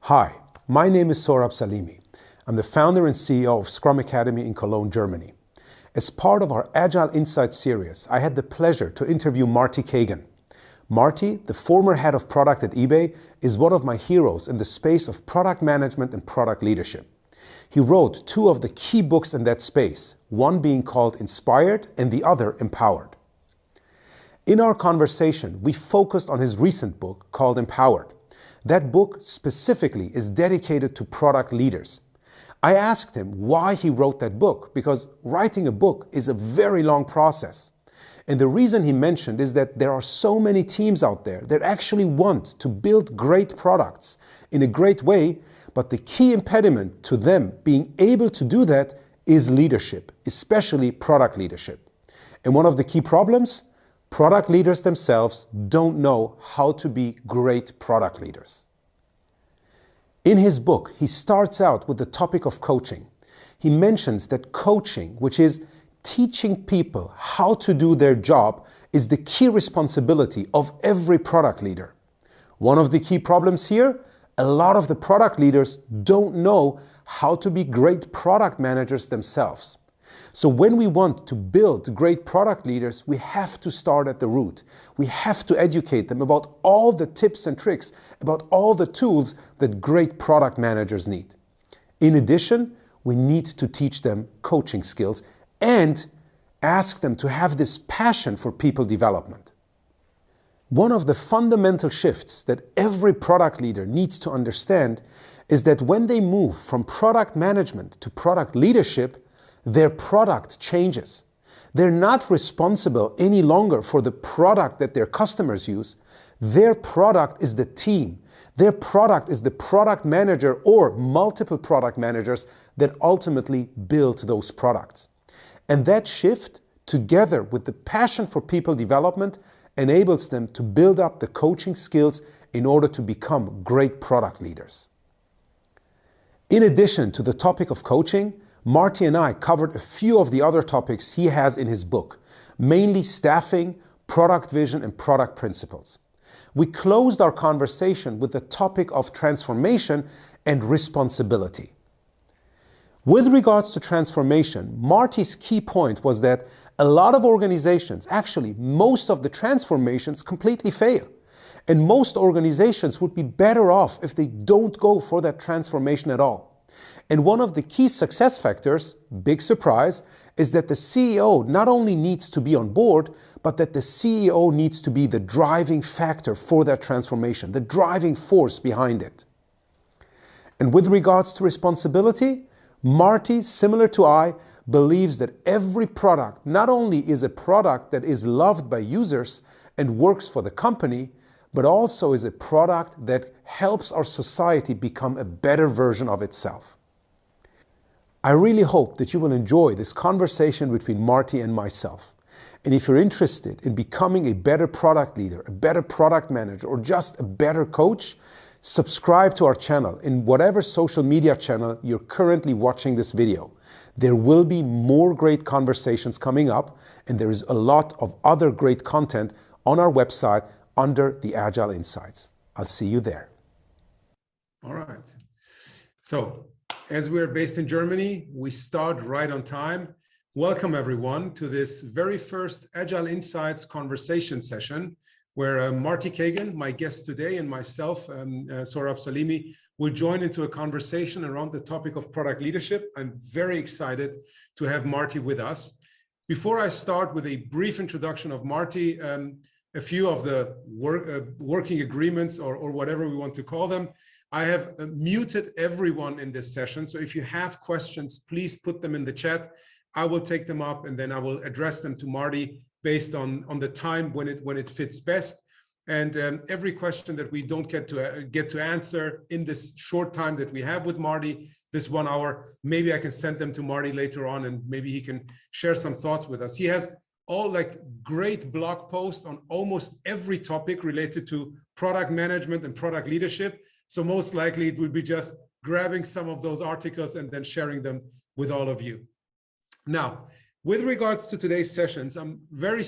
Hi, my name is Sohrab Salimi. I'm the founder and CEO of Scrum Academy in Cologne, Germany. As part of our Agile Insights series, I had the pleasure to interview Marty Cagan. Marty, the former head of product at eBay, is one of my heroes in the space of product management and product leadership. He wrote two of the key books in that space, one being called Inspired and the other Empowered. In our conversation, we focused on his recent book called Empowered. That book specifically is dedicated to product leaders. I asked him why he wrote that book, because writing a book is a very long process. And the reason he mentioned is that there are so many teams out there that actually want to build great products in a great way, but the key impediment to them being able to do that is leadership, especially product leadership. And one of the key problems? Product leaders themselves don't know how to be great product leaders. In his book, he starts out with the topic of coaching. He mentions that coaching, which is teaching people how to do their job, is the key responsibility of every product leader. One of the key problems here, a lot of the product leaders don't know how to be great product managers themselves. So when we want to build great product leaders, we have to start at the root. We have to educate them about all the tips and tricks, about all the tools that great product managers need. In addition, we need to teach them coaching skills and ask them to have this passion for people development. One of the fundamental shifts that every product leader needs to understand is that when they move from product management to product leadership, their product changes. They're not responsible any longer for the product that their customers use. Their product is the team. Their product is the product manager or multiple product managers that ultimately build those products. And that shift, together with the passion for people development, enables them to build up the coaching skills in order to become great product leaders. In addition to the topic of coaching, Marty and I covered a few of the other topics he has in his book, mainly staffing, product vision, and product principles. We closed our conversation with the topic of transformation and responsibility. With regards to transformation, Marty's key point was that a lot of organizations, actually most of the transformations, completely fail. And most organizations would be better off if they don't go for that transformation at all. And one of the key success factors, big surprise, is that the CEO not only needs to be on board, but that the CEO needs to be the driving factor for that transformation, the driving force behind it. And with regards to responsibility, Marty, similar to I, believes that every product not only is a product that is loved by users and works for the company, but also is a product that helps our society become a better version of itself. I really hope that you will enjoy this conversation between Marty and myself. And if you're interested in becoming a better product leader, a better product manager, or just a better coach, subscribe to our channel in whatever social media channel you're currently watching this video. There will be more great conversations coming up, and there is a lot of other great content on our website under the Agile Insights. I'll see you there. All right. So, as we're based in Germany, we start right on time. Welcome everyone to this very first Agile Insights conversation session where Marty Cagan, my guest today, and myself, Sohrab Salimi, will join into a conversation around the topic of product leadership. I'm very excited to have Marty with us. Before I start with a brief introduction of Marty, a few of the working agreements or whatever we want to call them. I have muted everyone in this session, so if you have questions, please put them in the chat. I will take them up and then I will address them to Marty based on the time when it fits best. And every question that we don't get to answer in this short time that we have with Marty, this 1 hour, maybe I can send them to Marty later on and maybe he can share some thoughts with us. He has all like great blog posts on almost every topic related to product management and product leadership. So most likely it would be just grabbing some of those articles and then sharing them with all of you. Now, with regards to today's sessions, I'm very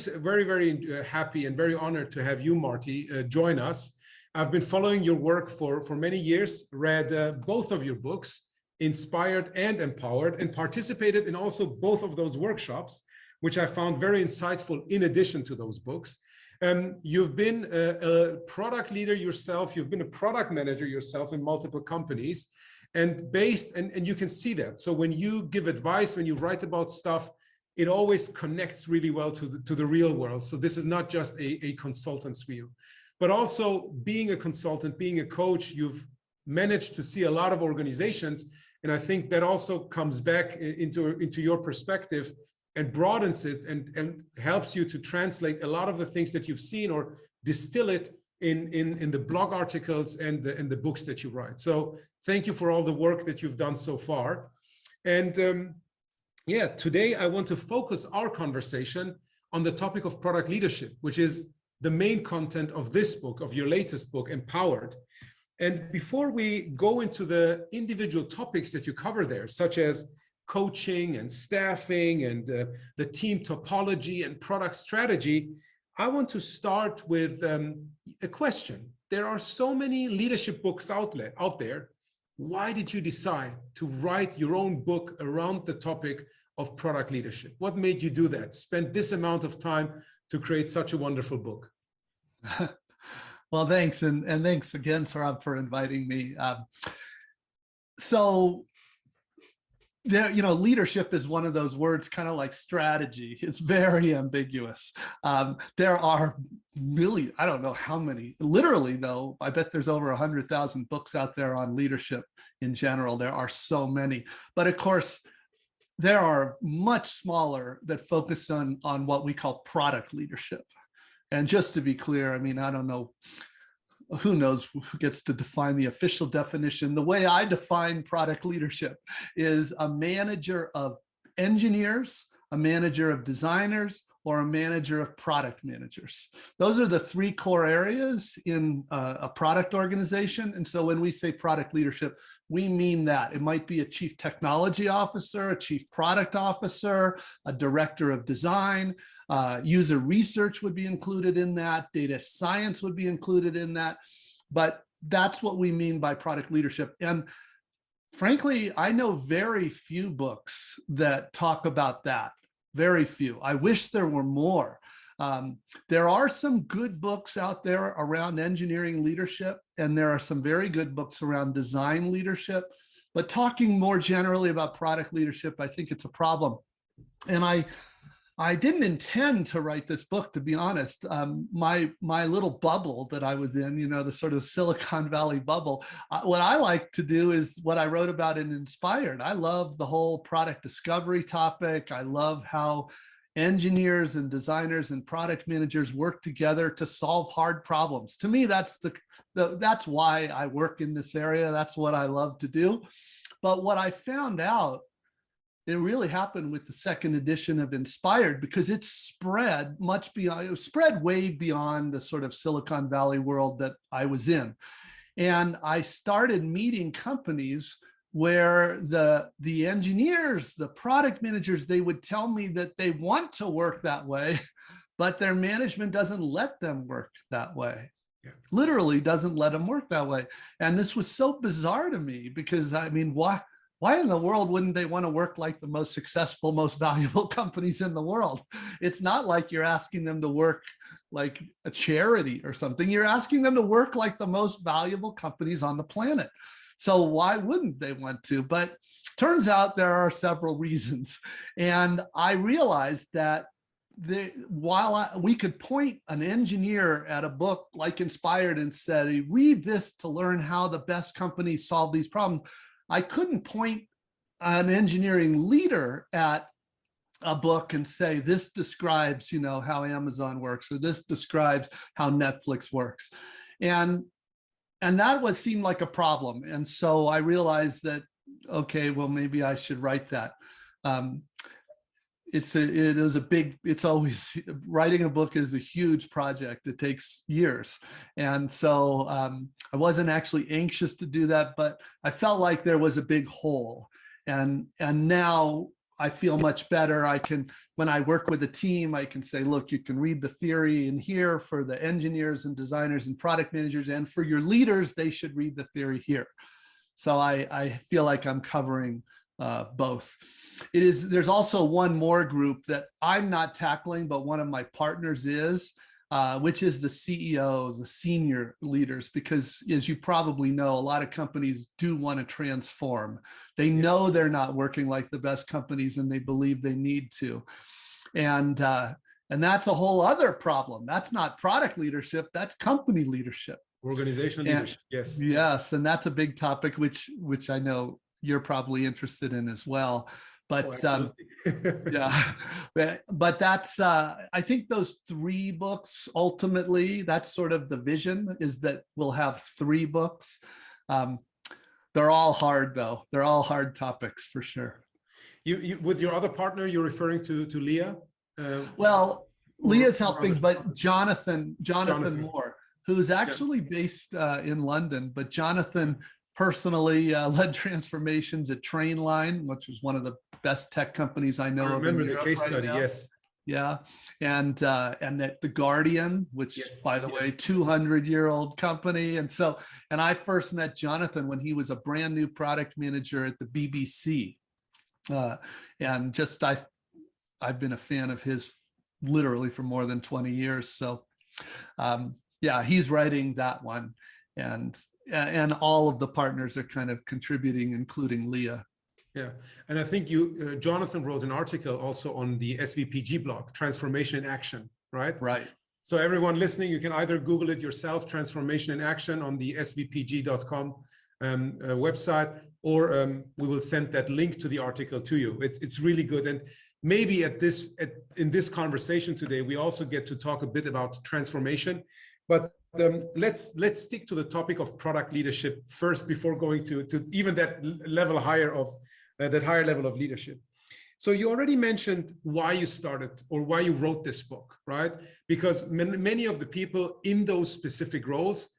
happy and very honored to have you, Marty, join us. I've been following your work for many years, read both of your books, Inspired and Empowered, and participated in also both of those workshops, which I found very insightful in addition to those books. You've been a product leader yourself, you've been a product manager yourself in multiple companies, and you can see that. So when you give advice, when you write about stuff, it always connects really well to the real world. So this is not just a consultant's view, but also being a consultant, being a coach, you've managed to see a lot of organizations. And I think that also comes back into your perspective and broadens it and helps you to translate a lot of the things that you've seen or distill it in the blog articles and the books that you write. So thank you for all the work that you've done so far. And yeah, today I want to focus our conversation on the topic of product leadership, which is the main content of this book, of your latest book, Empowered. And before we go into the individual topics that you cover there, such as coaching and staffing and the team topology and product strategy, I want to start with a question. There are so many leadership books out there. Why did you decide to write your own book around the topic of product leadership? What made you do that? Spend this amount of time to create such a wonderful book? Well, thanks. And thanks again, Sohrab, for inviting me. So, there, leadership is one of those words, kind of like strategy. It's very ambiguous. There are really, I don't know how many, literally though, I bet there's over 100,000 books out there on leadership in general. There are so many. But of course, there are much smaller that focus on what we call product leadership. And just to be clear, I mean, I don't know, who knows who gets to define the official definition. The way I define product leadership is a manager of engineers, a manager of designers, or a manager of product managers. Those are the three core areas in a product organization. And so when we say product leadership, we mean that. It might be a chief technology officer, a chief product officer, a director of design, user research would be included in that, data science would be included in that. But that's what we mean by product leadership. And frankly, I know very few books that talk about that. Very few. I wish there were more. There are some good books out there around engineering leadership, and there are some very good books around design leadership. But talking more generally about product leadership, I think it's a problem. And I didn't intend to write this book, to be honest. My little bubble that I was in, the sort of Silicon Valley bubble, what I like to do is what I wrote about in Inspired. I love the whole product discovery topic. I love how engineers and designers and product managers work together to solve hard problems. To me, that's why I work in this area. That's what I love to do. But what I found out, it really happened with the second edition of Inspired, because it spread much beyond, it spread way beyond the sort of Silicon Valley world that I was in. And I started meeting companies where the engineers, the product managers, they would tell me that they want to work that way, but their management doesn't let them work that way. Yeah. Literally doesn't let them work that way. And this was so bizarre to me, because I mean, why in the world wouldn't they want to work like the most successful, most valuable companies in the world? It's not like you're asking them to work like a charity or something. You're asking them to work like the most valuable companies on the planet. So why wouldn't they want to? But turns out there are several reasons. And I realized that while we could point an engineer at a book like Inspired and say, read this to learn how the best companies solve these problems, I couldn't point an engineering leader at a book and say, this describes, how Amazon works, or this describes how Netflix works. And that seemed like a problem. And so I realized that, okay, well, maybe I should write that. It's always, writing a book is a huge project. It takes years. And so I wasn't actually anxious to do that, but I felt like there was a big hole. And now I feel much better. When I work with a team, I can say, look, you can read the theory in here for the engineers and designers and product managers, and for your leaders, they should read the theory here. So I feel like I'm covering both. There's also one more group that I'm not tackling, but one of my partners is, which is the CEOs, the senior leaders, because as you probably know, a lot of companies do want to transform. They know they're not working like the best companies, and they believe they need to. And that's a whole other problem. That's not product leadership, that's company leadership. Organizational leadership, yes. Yes, and that's a big topic, which I know you're probably interested in as well. But yeah, but that's I think those 3 books, ultimately, that's sort of the vision, is that we'll have 3 books. They're all hard, though. They're all hard topics for sure. You with your other partner, you're referring to Leah? Well, Leah's helping, but Jonathan Moore, who's actually based in London, but Jonathan personally led transformations at Trainline, which is one of the best tech companies I know of. I remember the case study, yes. Yeah, and at The Guardian, which, by the way, 200-year-old company. And I first met Jonathan when he was a brand new product manager at the BBC. And just I've been a fan of his literally for more than 20 years. So yeah, he's writing that one, and all of the partners are kind of contributing, including Leah. Yeah, and I think Jonathan wrote an article also on the SVPG blog, Transformation in Action, right? Right. So everyone listening, you can either Google it yourself, Transformation in Action, on the svpg.com website, or we will send that link to the article to you. It's really good. And maybe in this conversation today, we also get to talk a bit about transformation, but let's stick to the topic of product leadership first before going to even that level higher of that higher level of leadership. So you already mentioned why you started or why you wrote this book, right? Because many of the people in those specific roles,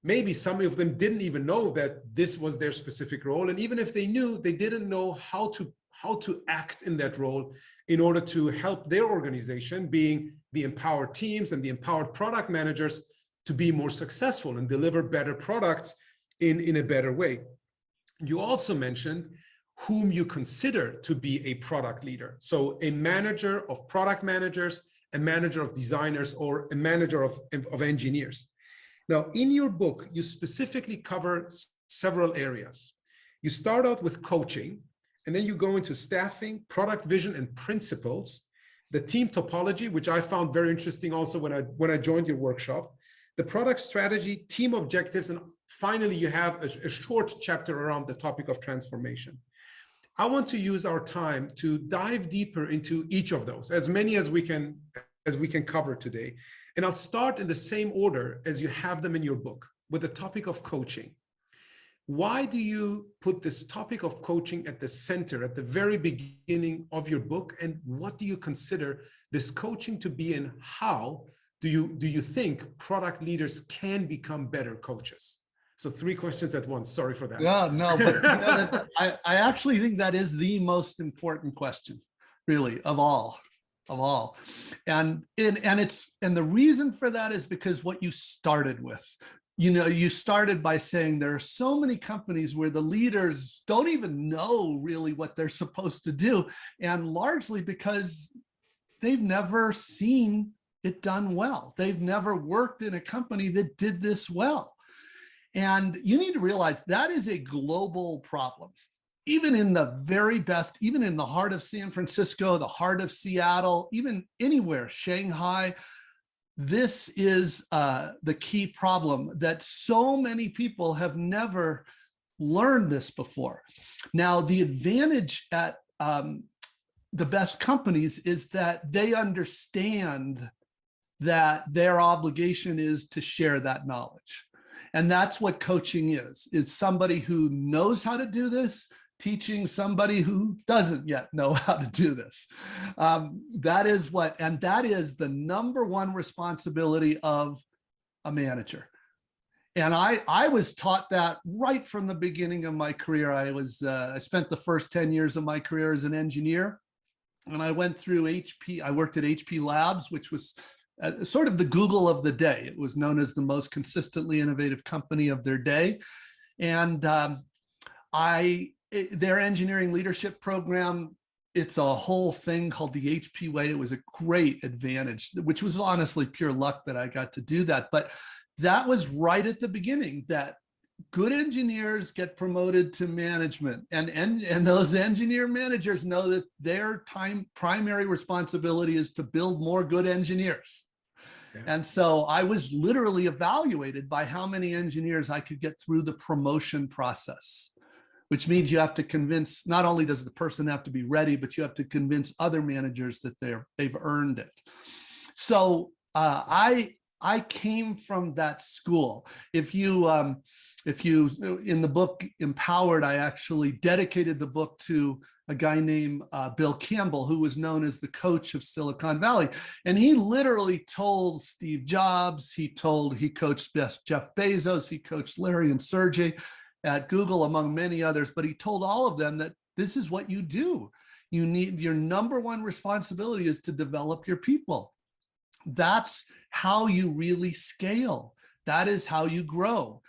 maybe some of them didn't even know that this was their specific role. And even if they knew, they didn't know how to act in that role in order to help their organization, being the empowered teams and the empowered product managers, to be more successful and deliver better products in a better way. You also mentioned whom you consider to be a product leader. So a manager of product managers, a manager of designers, or a manager of engineers. Now, in your book, you specifically cover several areas. You start out with coaching, and then you go into staffing, product vision and principles, the team topology, which I found very interesting also when I joined your workshop, the product strategy, team objectives, and finally you have a short chapter around the topic of transformation. I want to use our time to dive deeper into each of those, as many as we can cover today. And I'll start in the same order as you have them in your book, with the topic of coaching. Why do you put this topic of coaching at the center, at the very beginning of your book? And what do you consider this coaching to be, and how do you think product leaders can become better coaches? So 3 questions at once. Sorry for that. Yeah, no, but I actually think that is the most important question, really, of all. And the reason for that is because what you started with. You started by saying there are so many companies where the leaders don't even know really what they're supposed to do, and largely because they've never seen it done well. They've never worked in a company that did this well. And you need to realize that is a global problem. Even in the very best, even in the heart of San Francisco, the heart of Seattle, even anywhere, Shanghai, this is the key problem, that so many people have never learned this before. Now, the advantage at the best companies is that they understand that their obligation is to share that knowledge. And that's what coaching is somebody who knows how to do this, teaching somebody who doesn't yet know how to do this. That is the number one responsibility of a manager, And I was taught that right from the beginning of my career. I spent the first 10 years of my career as an engineer, and I went through HP. I worked at HP Labs, which was sort of the Google of the day. It was known as the most consistently innovative company of their day. And their engineering leadership program, it's a whole thing called the HP way. It was a great advantage, which was honestly pure luck that I got to do that. But that was right at the beginning, that good engineers get promoted to management, and those engineer managers know that their primary responsibility is to build more good engineers. Yeah. And so I was literally evaluated by how many engineers I could get through the promotion process, which means you have to convince, not only does the person have to be ready, but you have to convince other managers that they've earned it. So I came from that school. If you in the book Empowered, I actually dedicated the book to a guy named Bill Campbell, who was known as the coach of Silicon Valley. And he literally told Steve Jobs, he coached Jeff Bezos, he coached Larry and Sergey at Google, among many others, but he told all of them that this is what you do. Your number one responsibility is to develop your people. That's how you really scale. That is how you grow.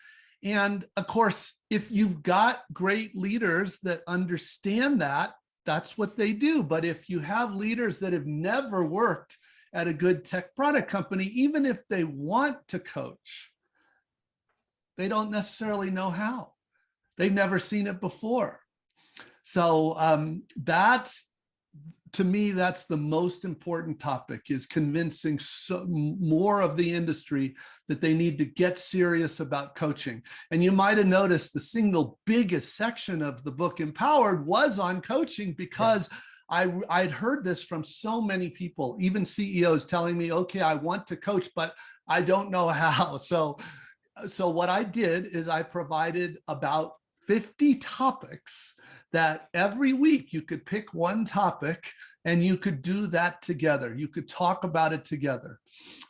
And of course, if you've got great leaders that understand that, that's what they do. But if you have leaders that have never worked at a good tech product company, even if they want to coach, they don't necessarily know how. They've never seen it before. So to me, that's the most important topic, is convincing more of the industry that they need to get serious about coaching. And you might have noticed the single biggest section of the book Empowered was on coaching, because I'd heard this from so many people, even CEOs, telling me, okay, I want to coach, but I don't know how. So what I did is I provided about 50 topics that every week you could pick one topic and you could do that together. You could talk about it together.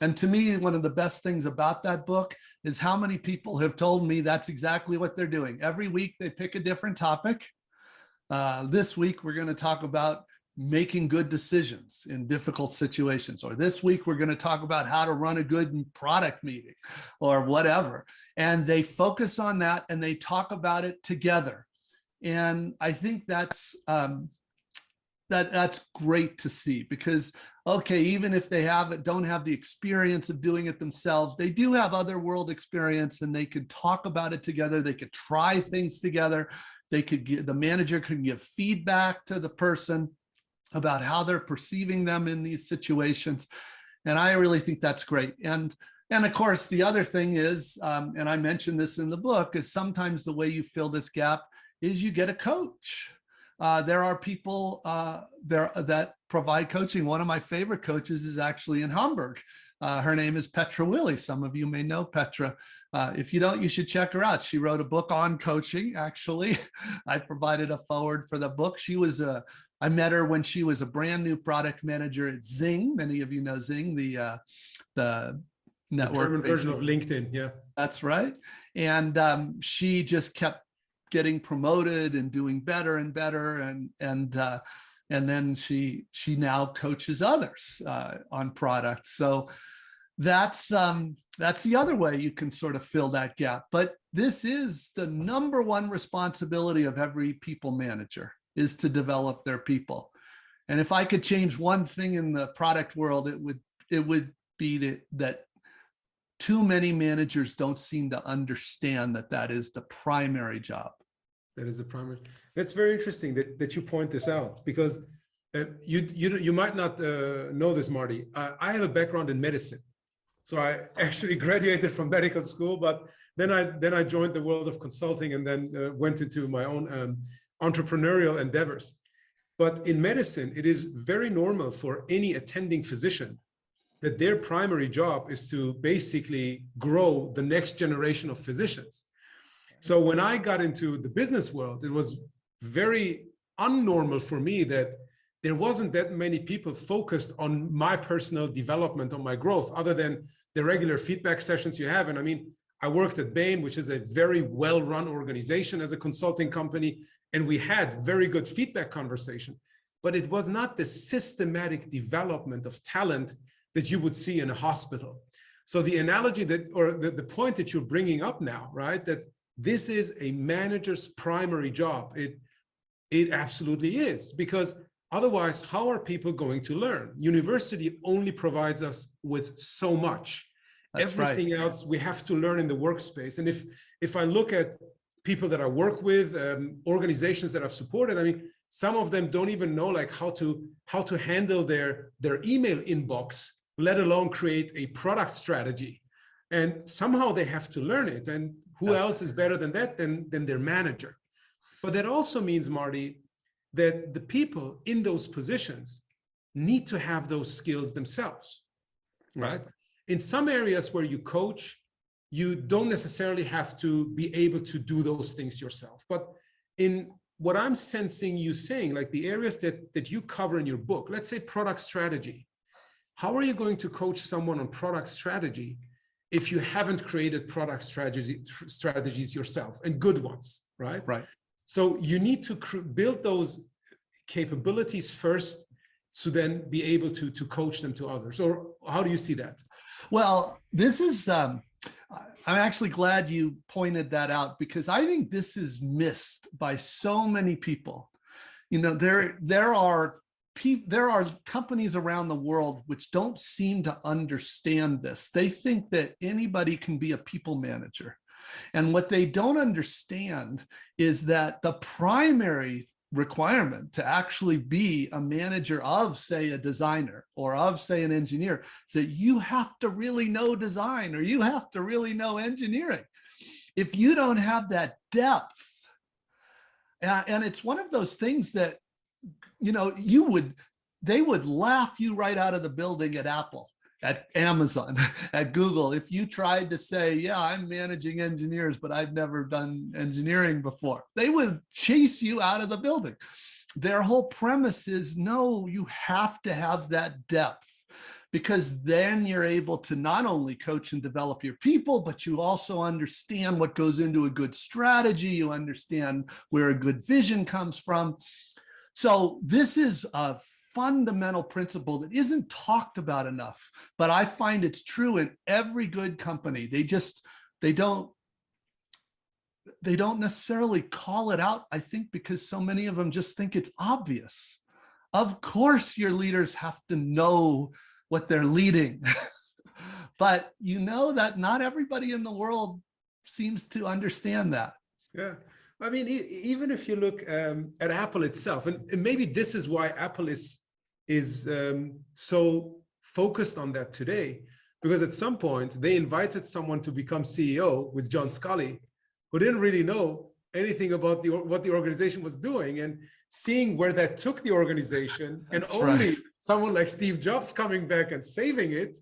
And to me, one of the best things about that book is how many people have told me that's exactly what they're doing. Every week they pick a different topic. This week we're going to talk about making good decisions in difficult situations, or this week we're going to talk about how to run a good product meeting, or whatever. And they focus on that and they talk about it together. And I think that's great to see, because okay, even if they don't have the experience of doing it themselves, they do have other world experience, and they could talk about it together. They could try things together. The manager could give feedback to the person about how they're perceiving them in these situations. And I really think that's great. And of course, the other thing is, and I mentioned this in the book, is sometimes the way you fill this gap is you get a coach. There are people there that provide coaching. One of my favorite coaches is actually in Hamburg. Her name is Petra Willy. Some of you may know Petra. If you don't, you should check her out. She wrote a book on coaching, actually. I provided a foreword for the book. I met her when she was a brand new product manager at Zing. Many of you know Zing, the network. The German version of LinkedIn, yeah. That's right. And she just kept getting promoted and doing better and better. And then she now coaches others on products. So that's the other way you can sort of fill that gap. But this is the number one responsibility of every people manager, is to develop their people. And if I could change one thing in the product world, it would be that too many managers don't seem to understand that is the primary job. That is the primary. That's very interesting that you point this out, because you might not know this, Marty. I have a background in medicine. So I actually graduated from medical school, but then I joined the world of consulting, and then went into my own entrepreneurial endeavors. But in medicine, it is very normal for any attending physician that their primary job is to basically grow the next generation of physicians. So when I got into the business world, it was very unnormal for me that there wasn't that many people focused on my personal development, on my growth, other than the regular feedback sessions you have. And I mean, I worked at Bain, which is a very well-run organization as a consulting company, and we had very good feedback conversation, but it was not the systematic development of talent that you would see in a hospital. So the analogy that, or the point that you're bringing up now, right, that this is a manager's primary job. It absolutely is, because otherwise, how are people going to learn? University only provides us with so much. That's Everything else we have to learn in the workspace. And if I look at people that I work with, organizations that I've supported, I mean, some of them don't even know like how to handle their email inbox, let alone create a product strategy. And somehow they have to learn it. And who else is better than that than their manager? But that also means, Marty, that the people in those positions need to have those skills themselves, right? In some areas where you coach, you don't necessarily have to be able to do those things yourself. But in what I'm sensing you saying, like the areas that you cover in your book, let's say product strategy, how are you going to coach someone on product strategy if you haven't created product strategies yourself, and good ones, right? Right. So you need to build those capabilities first to then be able to coach them to others. Or how do you see that? Well, this is, I'm actually glad you pointed that out, because I think this is missed by so many people. You know, there are companies around the world which don't seem to understand this. They think that anybody can be a people manager. And what they don't understand is that the primary requirement to actually be a manager of, say, a designer or of, say, an engineer is that you have to really know design, or you have to really know engineering. If you don't have that depth, and it's one of those things that, you know, they would laugh you right out of the building at Apple, at Amazon, at Google, if you tried to say, yeah, I'm managing engineers, but I've never done engineering before. They would chase you out of the building. Their whole premise is, no, you have to have that depth, because then you're able to not only coach and develop your people, but you also understand what goes into a good strategy. You understand where a good vision comes from. So this is a fundamental principle that isn't talked about enough, but I find it's true in every good company. They don't necessarily call it out, I think, because so many of them just think it's obvious. Of course, your leaders have to know what they're leading, but you know that not everybody in the world seems to understand that. Yeah. I mean, even if you look at Apple itself, and maybe this is why Apple is so focused on that today, because at some point they invited someone to become CEO with John Scully, who didn't really know anything about what the organization was doing, and seeing where that took the organization, and only someone like Steve Jobs coming back and saving it,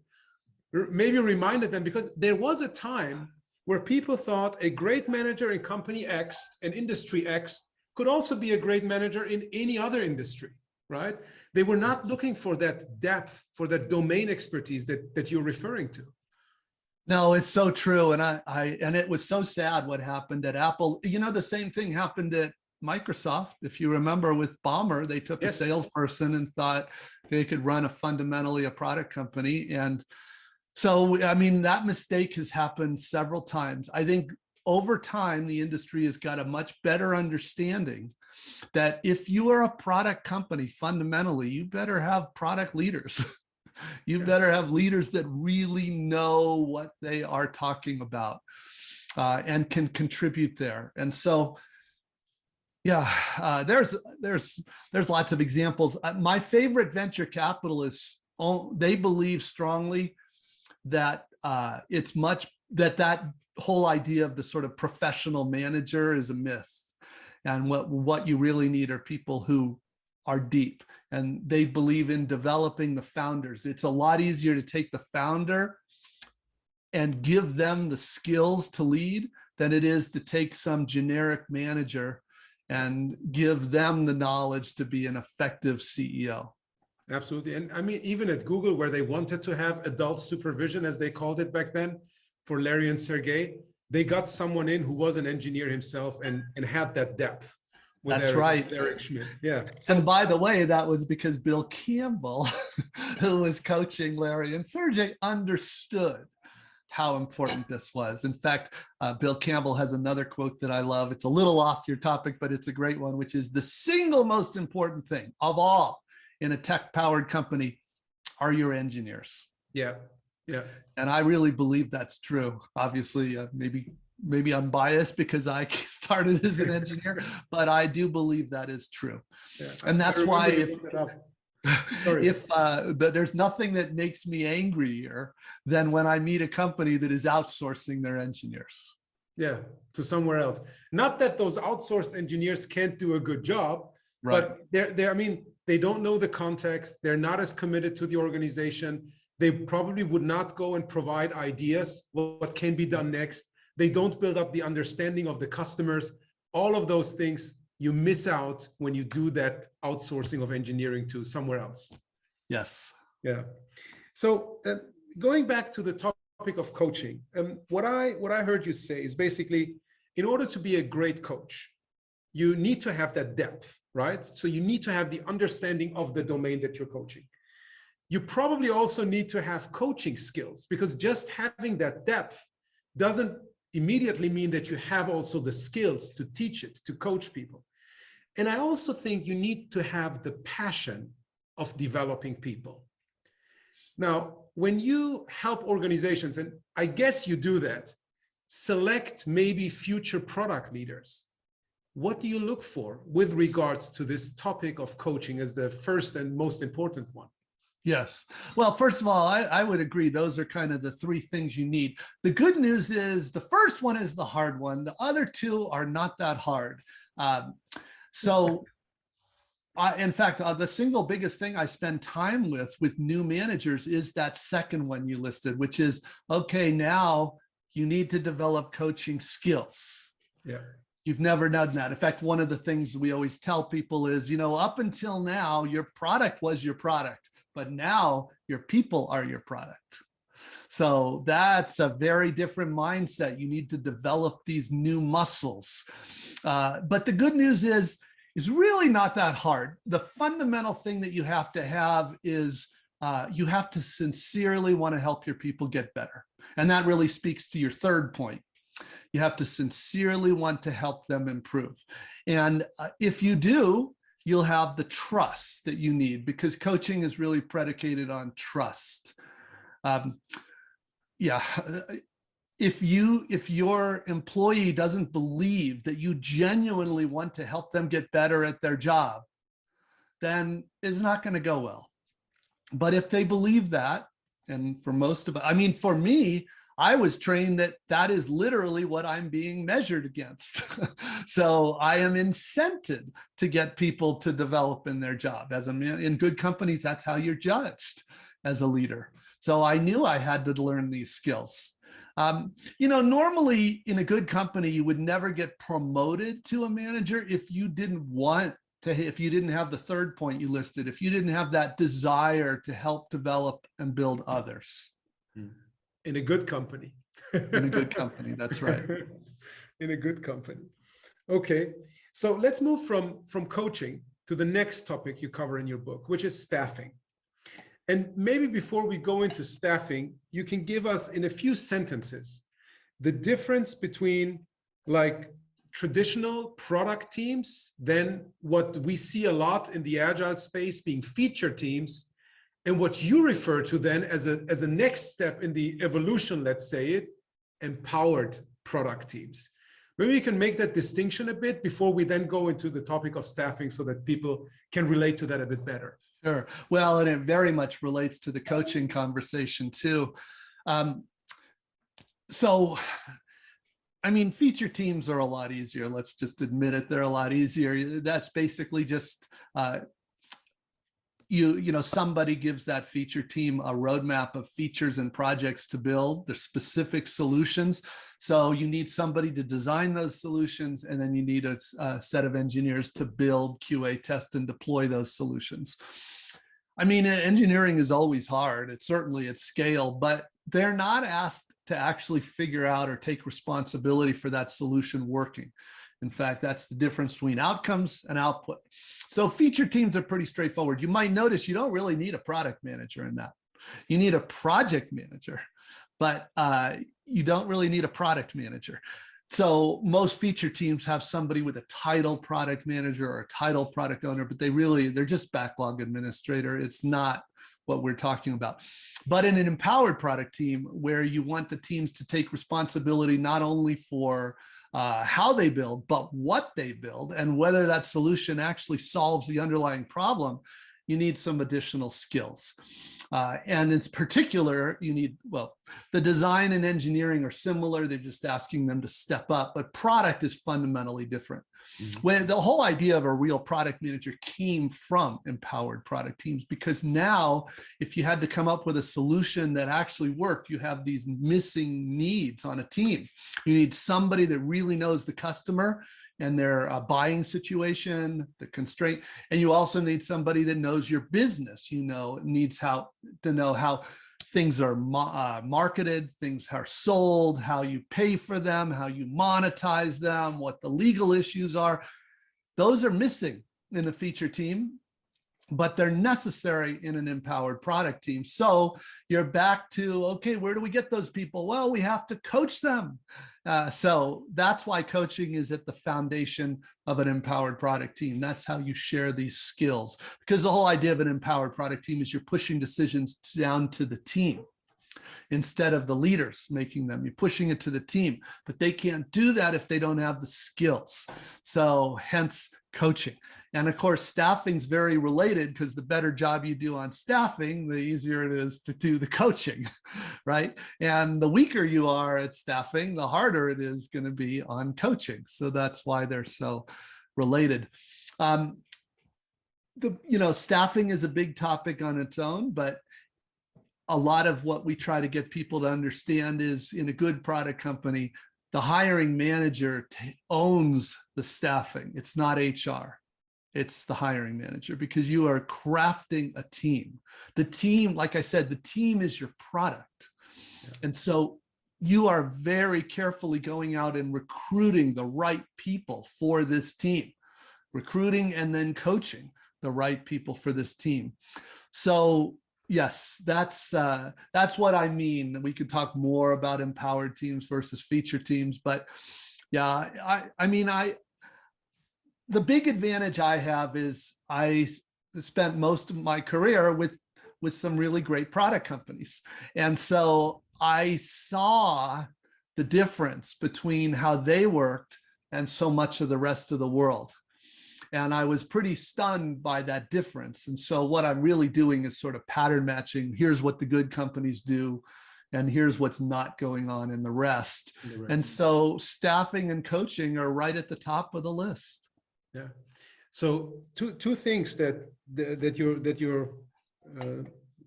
maybe reminded them, because there was a time where people thought a great manager in company X and industry X could also be a great manager in any other industry, right? They were not looking for that depth, for that domain expertise that you're referring to. No, it's so true. And and it was so sad what happened at Apple. You know, the same thing happened at Microsoft. If you remember with Ballmer, they took a salesperson and thought they could run fundamentally a product company. And so, I mean, that mistake has happened several times. I think over time, the industry has got a much better understanding that if you are a product company, fundamentally, you better have product leaders. You better have leaders that really know what they are talking about and can contribute there. And so, yeah, there's lots of examples. My favorite venture capitalists, they believe strongly that that whole idea of the sort of professional manager is a myth, and what you really need are people who are deep, and they believe in developing the founders. It's a lot easier to take the founder and give them the skills to lead than it is to take some generic manager and give them the knowledge to be an effective CEO. Absolutely. And I mean, even at Google, where they wanted to have adult supervision, as they called it back then, for Larry and Sergey, they got someone in who was an engineer himself and had that depth. That's right. Eric Schmidt. Yeah. And by the way, that was because Bill Campbell, who was coaching Larry and Sergey, understood how important this was. In fact, Bill Campbell has another quote that I love. It's a little off your topic, but it's a great one, which is the single most important thing of all in a tech-powered company are your engineers. Yeah, yeah. And I really believe that's true. Obviously, maybe I'm biased because I started as an engineer, but I do believe that is true. Yeah. And that's why there's nothing that makes me angrier than when I meet a company that is outsourcing their engineers. Yeah, to somewhere else. Not that those outsourced engineers can't do a good job, right. But they don't know the context. They're not as committed to the organization. They probably would not go and provide ideas, what can be done next. They don't build up the understanding of the customers. All of those things you miss out when you do that outsourcing of engineering to somewhere else. Yes. Yeah. So going back to the topic of coaching, what I heard you say is basically, in order to be a great coach, you need to have that depth, right? So you need to have the understanding of the domain that you're coaching. You probably also need to have coaching skills, because just having that depth doesn't immediately mean that you have also the skills to teach it, to coach people. And I also think you need to have the passion of developing people. Now, when you help organizations, and I guess you do that, select maybe future product leaders, what do you look for with regards to this topic of coaching as the first and most important one? Yes. Well, first of all, I would agree. Those are kind of the three things you need. The good news is the first one is the hard one. The other two are not that hard. In fact, the single biggest thing I spend time with new managers is that second one you listed, which is, okay, now you need to develop coaching skills. Yeah. You've never done that. In fact, one of the things we always tell people is, up until now, your product was your product, but now your people are your product. So that's a very different mindset. You need to develop these new muscles. But the good news is really not that hard. The fundamental thing that you have to have is you have to sincerely want to help your people get better. And that really speaks to your third point. You have to sincerely want to help them improve. And if you do, you'll have the trust that you need, because coaching is really predicated on trust. If your employee doesn't believe that you genuinely want to help them get better at their job, then it's not going to go well. But if they believe that, and for most of it, for me, I was trained that is literally what I'm being measured against. So I am incented to get people to develop in their job. In good companies, that's how you're judged as a leader. So I knew I had to learn these skills. Normally in a good company, you would never get promoted to a manager if you didn't have the third point you listed, if you didn't have that desire to help develop and build others. In a good company. In a good company, that's right. In a good company. Okay, so let's move from coaching to the next topic you cover in your book, which is staffing. And maybe before we go into staffing, you can give us in a few sentences the difference between like traditional product teams, then what we see a lot in the agile space being feature teams, and what you refer to then as a next step in the evolution, let's say it, empowered product teams. Maybe you can make that distinction a bit before we then go into the topic of staffing so that people can relate to that a bit better. Sure. Well, and it very much relates to the coaching conversation too. Feature teams are a lot easier. Let's just admit it. They're a lot easier. That's basically just, somebody gives that feature team a roadmap of features and projects to build their specific solutions. So you need somebody to design those solutions, and then you need a set of engineers to build, QA, test, and deploy those solutions. Engineering is always hard. It's certainly at scale, but they're not asked to actually figure out or take responsibility for that solution working. In fact, that's the difference between outcomes and output. So feature teams are pretty straightforward. You might notice you don't really need a product manager in that. You need a project manager, but you don't really need a product manager. So most feature teams have somebody with a title product manager or a title product owner, but they're just backlog administrator. It's not what we're talking about. But in an empowered product team, where you want the teams to take responsibility not only for how they build, but what they build and whether that solution actually solves the underlying problem, you need some additional skills. And in particular, you need, well, the design and engineering are similar. They're just asking them to step up, but product is fundamentally different. Mm-hmm. When the whole idea of a real product manager came from empowered product teams, because now if you had to come up with a solution that actually worked, you have these missing needs on a team. You need somebody that really knows the customer and their buying situation, the constraint, and you also need somebody that knows your business. Needs to know how things are marketed, things are sold, how you pay for them, how you monetize them, what the legal issues are. Those are missing in the feature team, but they're necessary in an empowered product team. So you're back to, okay, where do we get those people? Well, we have to coach them. So that's why coaching is at the foundation of an empowered product team. That's how you share these skills, because the whole idea of an empowered product team is you're pushing decisions down to the team instead of the leaders making them. You're pushing it to the team, but they can't do that if they don't have the skills. So hence coaching. And of course, staffing's very related, because the better job you do on staffing, the easier it is to do the coaching, right? And the weaker you are at staffing, the harder it is going to be on coaching. So that's why they're so related. Staffing is a big topic on its own, but a lot of what we try to get people to understand is, in a good product company, the hiring manager owns the staffing. It's not HR. It's the hiring manager, because you are crafting a team. The team, like I said, the team is your product. Yeah. And so you are very carefully going out and recruiting the right people for this team, recruiting and then coaching the right people for this team. So yes, that's what I mean. We could talk more about empowered teams versus feature teams, but yeah, the big advantage I have is I spent most of my career with some really great product companies. And so I saw the difference between how they worked and so much of the rest of the world. And I was pretty stunned by that difference. And so what I'm really doing is sort of pattern matching. Here's what the good companies do, and here's what's not going on in the rest. And so staffing and coaching are right at the top of the list. Yeah. So two things that your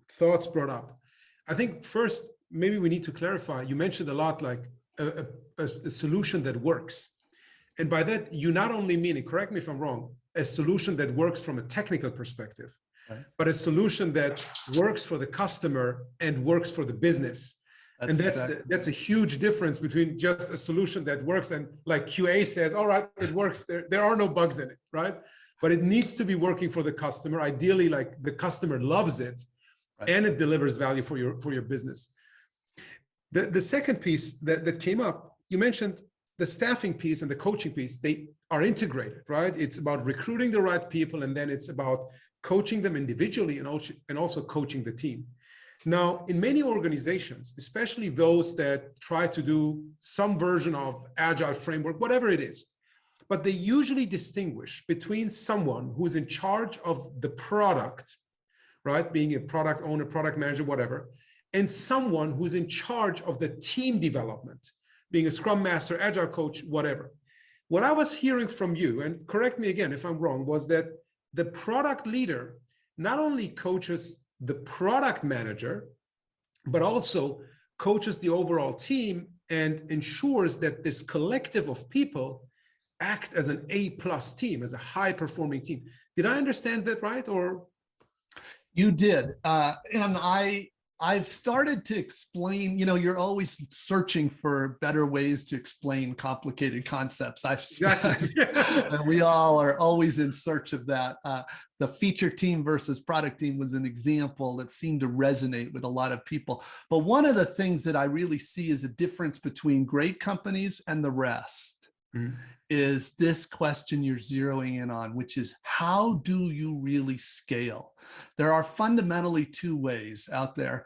thoughts brought up. I think first, maybe we need to clarify. You mentioned a lot like a solution that works. And by that, you not only mean, and correct me if I'm wrong, a solution that works from a technical perspective, right, but a solution that works for the customer and works for the business. That's a huge difference between just a solution that works and like QA says, all right, it works. There are no bugs in it, right? But it needs to be working for the customer. Ideally, like the customer loves it, right, and it delivers value for your business. The second piece that came up, you mentioned the staffing piece and the coaching piece. They are integrated, right? It's about recruiting the right people, and then it's about coaching them individually and also coaching the team. Now, in many organizations, especially those that try to do some version of Agile framework, whatever it is, but they usually distinguish between someone who's in charge of the product, right, being a product owner, product manager, whatever, and someone who's in charge of the team development, being a Scrum Master, Agile coach, whatever. What I was hearing from you, and correct me again if I'm wrong, was that the product leader not only coaches the product manager, but also coaches the overall team and ensures that this collective of people act as an A+ team, as a high-performing team. Did I understand that right? Or you did, and I I've started to explain, you're always searching for better ways to explain complicated concepts. Exactly. And we all are always in search of that. The feature team versus product team was an example that seemed to resonate with a lot of people. But one of the things that I really see is a difference between great companies and the rest. Is this question you're zeroing in on, which is how do you really scale? There are fundamentally two ways out there.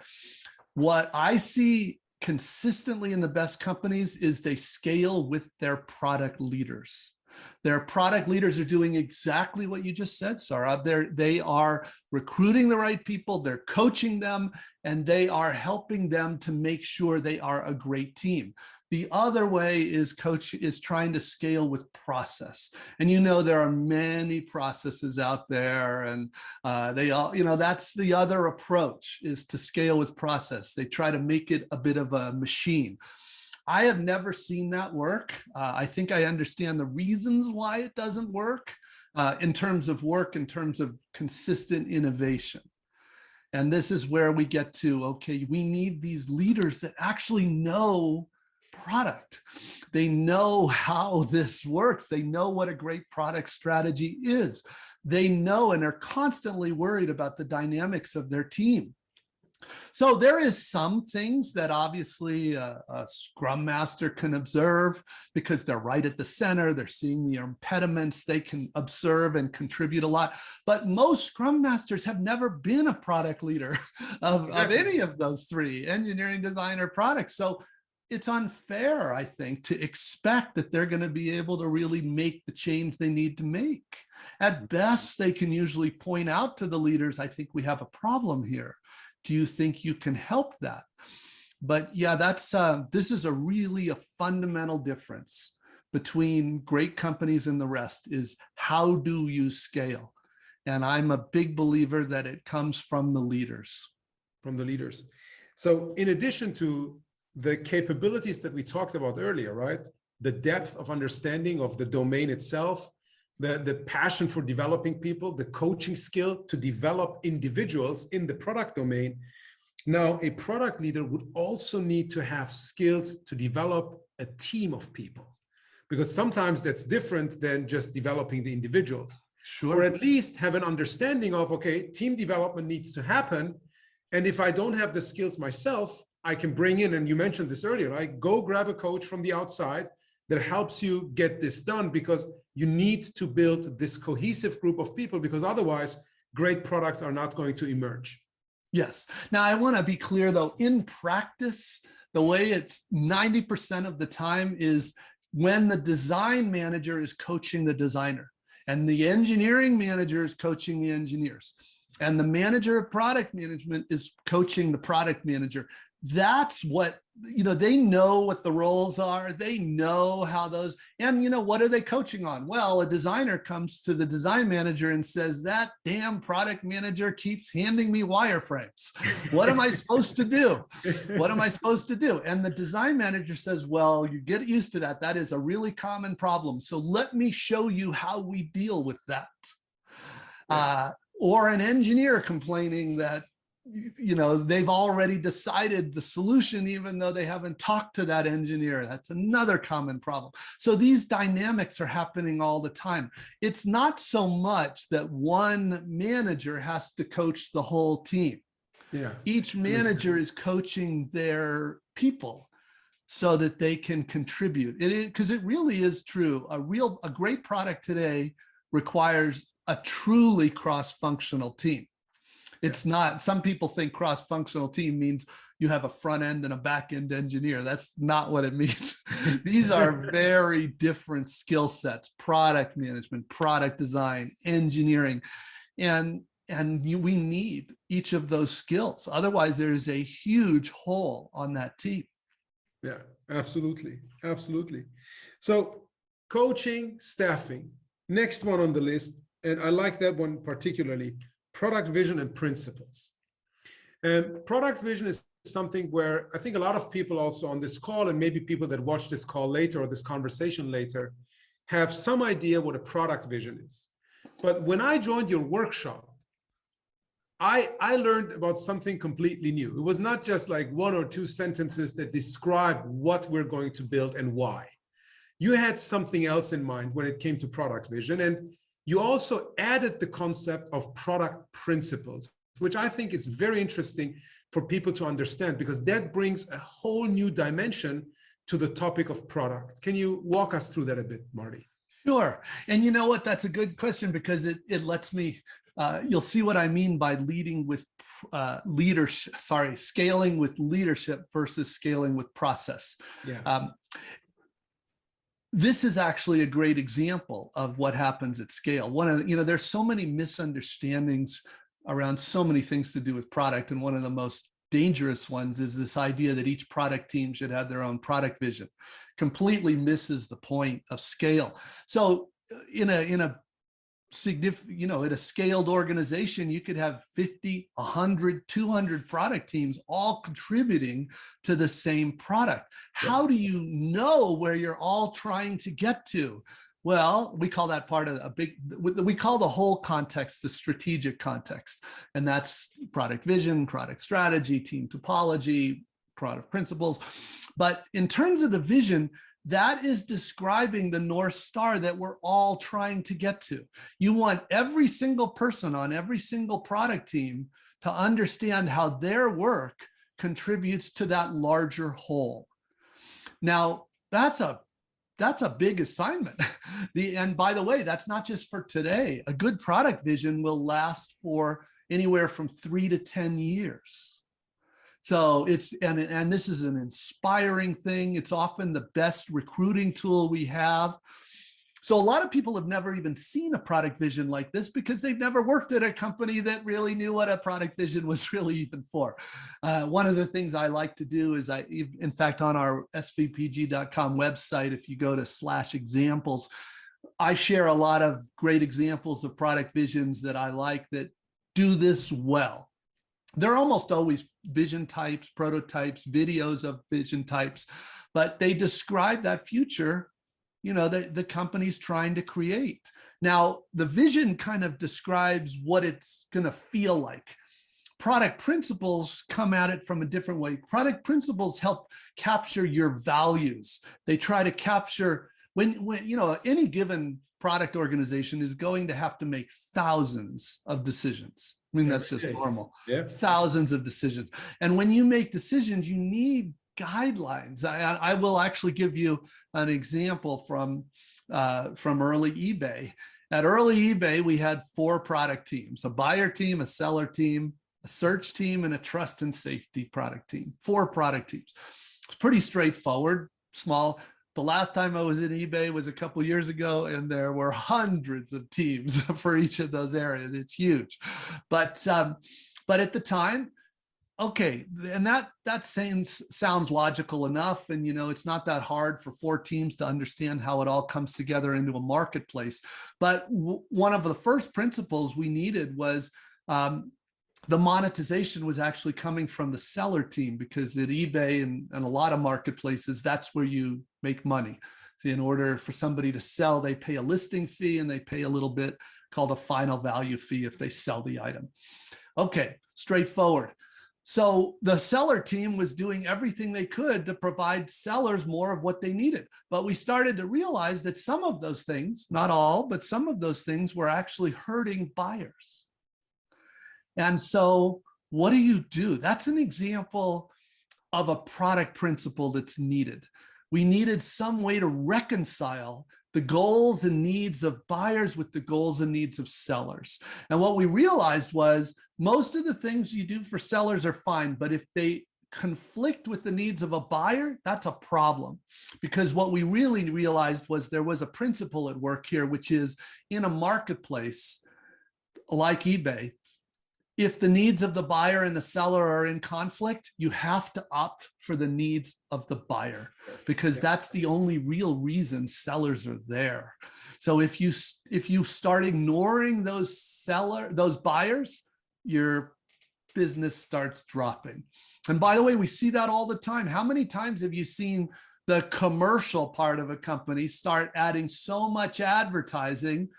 What I see consistently in the best companies is they scale with their product leaders. Their product leaders are doing exactly what you just said, Sohrab. They are recruiting the right people, they're coaching them, and they are helping them to make sure they are a great team. The other way is trying to scale with process. And there are many processes out there, and they all, that's the other approach, is to scale with process. They try to make it a bit of a machine. I have never seen that work. I think I understand the reasons why it doesn't work in terms of consistent innovation. And this is where we get to, okay, we need these leaders that actually know product. They know how this works. They know what a great product strategy is. They know and are constantly worried about the dynamics of their team. So there is some things that obviously a Scrum Master can observe because they're right at the center. They're seeing the impediments. They can observe and contribute a lot. But most Scrum Masters have never been a product leader of any of those three, engineering, design, or product. So it's unfair, I think, to expect that they're going to be able to really make the change they need to make. At best, they can usually point out to the leaders, I think we have a problem here. Do you think you can help that? But yeah, this is really a fundamental difference between great companies and the rest, is how do you scale? And I'm a big believer that it comes from the leaders. From the leaders. So in addition to the capabilities that we talked about earlier, right? The depth of understanding of the domain itself, the passion for developing people, the coaching skill to develop individuals in the product domain. Now, a product leader would also need to have skills to develop a team of people, because sometimes that's different than just developing the individuals. Sure. Or at least have an understanding of, okay, team development needs to happen. And if I don't have the skills myself, I can bring in, and you mentioned this earlier, right? Go grab a coach from the outside that helps you get this done, because you need to build this cohesive group of people, because otherwise great products are not going to emerge. Yes. Now, I want to be clear, though, in practice, the way it's 90% of the time is when the design manager is coaching the designer and the engineering manager is coaching the engineers and the manager of product management is coaching the product manager. That's what, they know what the roles are. They know how those, and what are they coaching on? Well, a designer comes to the design manager and says, that damn product manager keeps handing me wireframes. What am I supposed to do? What am I supposed to do? And the design manager says, well, you get used to that. That is a really common problem. So let me show you how we deal with that. Or an engineer complaining that they've already decided the solution, even though they haven't talked to that engineer. That's another common problem. So these dynamics are happening all the time. It's not so much that one manager has to coach the whole team. Yeah. Each manager is coaching their people so that they can contribute. Because it really is true. A great product today requires a truly cross-functional team. It's not, some people think cross-functional team means you have a front end and a back end engineer. That's not what it means. These are very different skill sets: product management, product design, engineering. And we need each of those skills. Otherwise, there's a huge hole on that team. Yeah, absolutely. Absolutely. So coaching, staffing, next one on the list. And I like that one particularly. Product vision and principles. And product vision is something where I think a lot of people also on this call, and maybe people that watch this call later or this conversation later, have some idea what a product vision is. But when I joined your workshop, I learned about something completely new. It was not just like one or two sentences that describe what we're going to build and why. You had something else in mind when it came to product vision, and you also added the concept of product principles, which I think is very interesting for people to understand, because that brings a whole new dimension to the topic of product. Can you walk us through that a bit, Marty? Sure. And you know what? That's a good question, because it lets me, you'll see what I mean by leading with scaling with leadership versus scaling with process. Yeah. This is actually a great example of what happens at scale. There's so many misunderstandings around so many things to do with product. And one of the most dangerous ones is this idea that each product team should have their own product vision. Completely misses the point of scale. So in a significant, in a scaled organization, you could have 50, 100, 200 product teams all contributing to the same product. How do you know where you're all trying to get to? Well, we call that part of we call the whole context the strategic context. And that's product vision, product strategy, team topology, product principles. But in terms of the vision, that is describing the North Star that we're all trying to get to. You want every single person on every single product team to understand how their work contributes to that larger whole. Now, that's a big assignment. And by the way, that's not just for today. A good product vision will last for anywhere from 3 to 10 years. So and this is an inspiring thing. It's often the best recruiting tool we have. So a lot of people have never even seen a product vision like this because they've never worked at a company that really knew what a product vision was really even for. One of the things I like to do is in fact, on our svpg.com website, if you go to /examples, I share a lot of great examples of product visions that I like that do this well. They're almost always vision types, prototypes, videos of vision types, but they describe that future, the company's trying to create. Now, the vision kind of describes what it's going to feel like. Product principles come at it from a different way. Product principles help capture your values. They try to capture when any given product organization is going to have to make thousands of decisions. I mean, that's just normal. Yeah. Thousands of decisions. And when you make decisions, you need guidelines. I will actually give you an example from early eBay. At early eBay, we had 4 product teams: a buyer team, a seller team, a search team, and a trust and safety product team. 4 product teams. It's pretty straightforward, small. The last time I was in eBay was a couple of years ago, and there were hundreds of teams for each of those areas. It's huge, but at the time, okay, and that sounds logical enough, and it's not that hard for 4 teams to understand how it all comes together into a marketplace. But one of the first principles we needed was the monetization was actually coming from the seller team, because at eBay and a lot of marketplaces, that's where you make money. So in order for somebody to sell, they pay a listing fee and they pay a little bit called a final value fee if they sell the item. Okay, straightforward. So the seller team was doing everything they could to provide sellers more of what they needed. But we started to realize that some of those things, not all, but some of those things were actually hurting buyers. And so what do? That's an example of a product principle that's needed. We needed some way to reconcile the goals and needs of buyers with the goals and needs of sellers. And what we realized was most of the things you do for sellers are fine, but if they conflict with the needs of a buyer, that's a problem. Because what we really realized was there was a principle at work here, which is in a marketplace like eBay, if the needs of the buyer and the seller are in conflict, you have to opt for the needs of the buyer, because that's the only real reason sellers are there. So if you start ignoring those buyers, your business starts dropping. And by the way, we see that all the time. How many times have you seen the commercial part of a company start adding so much advertising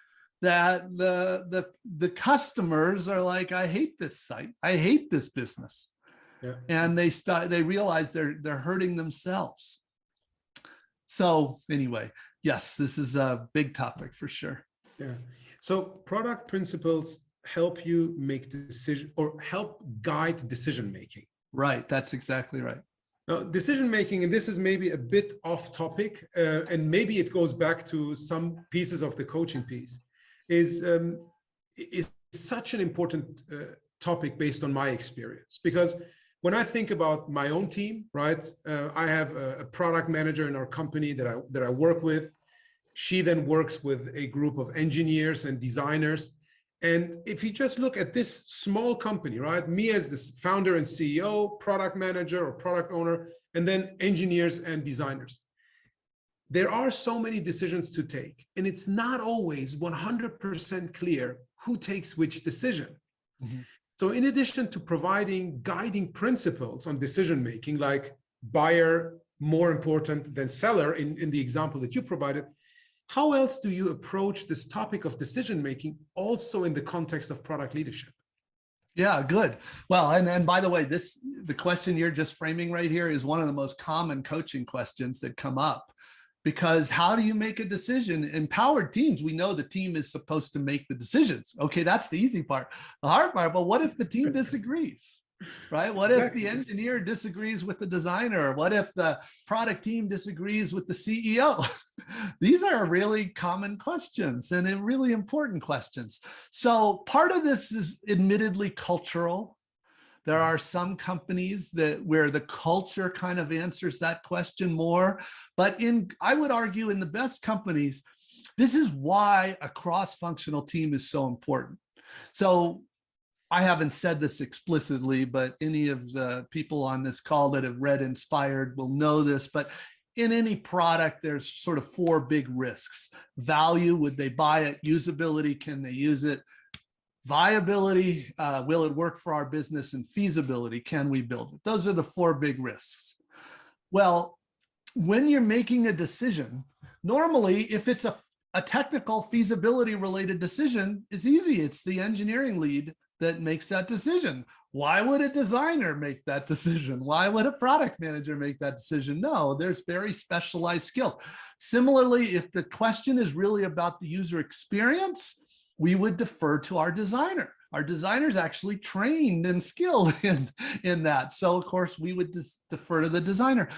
that the customers are like, I hate this site, I hate this business. Yeah. And they realize they're hurting themselves. So anyway, yes, this is a big topic for sure. Yeah. So product principles help you make decision or help guide decision making. Right. That's exactly right. Now, decision making, and this is maybe a bit off topic, and maybe it goes back to some pieces of the coaching piece, is such an important topic based on my experience. Because when I think about my own team, right, I have a product manager in our company that I work with. She then works with a group of engineers and designers. And if you just look at this small company, right, me as this founder and CEO, product manager or product owner, and then engineers and designers, there are so many decisions to take. And it's not always 100% clear who takes which decision. Mm-hmm. So in addition to providing guiding principles on decision-making, like buyer more important than seller in the example that you provided, how else do you approach this topic of decision-making also in the context of product leadership? Yeah, good. Well, and by the way, the question you're just framing right here is one of the most common coaching questions that come up. Because how do you make a decision? Empowered teams, we know the team is supposed to make the decisions. Okay, that's the easy part. The hard part, but what if the team disagrees? Right? What if the engineer disagrees with the designer? What if the product team disagrees with the CEO? These are really common questions and really important questions. So part of this is admittedly cultural. There are some companies where the culture kind of answers that question more. But I would argue in the best companies, this is why a cross-functional team is so important. So I haven't said this explicitly, but any of the people on this call that have read Inspired will know this. But in any product, there's sort of 4 big risks. Value, would they buy it? Usability, can they use it? Viability, will it work for our business? And feasibility, can we build it? Those are the 4 big risks. Well, when you're making a decision, normally if it's a technical feasibility related decision, it's easy. It's the engineering lead that makes that decision. Why would a designer make that decision? Why would a product manager make that decision? No, there's very specialized skills. Similarly, if the question is really about the user experience, we would defer to our designer. Our designer's actually trained and skilled in that. So of course we would defer to the designer.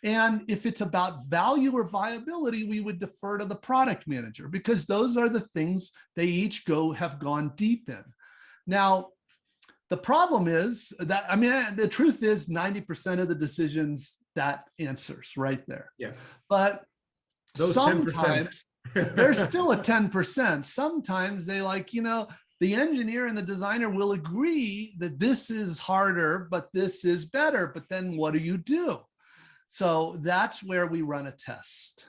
And if it's about value or viability, we would defer to the product manager, because those are the things they each have gone deep in. Now, the problem is that, I mean, the truth is 90% of the decisions, that answers right there. Yeah. But those sometimes 10%. There's still a 10%. Sometimes they the engineer and the designer will agree that this is harder, but this is better. But then what do? So that's where we run a test.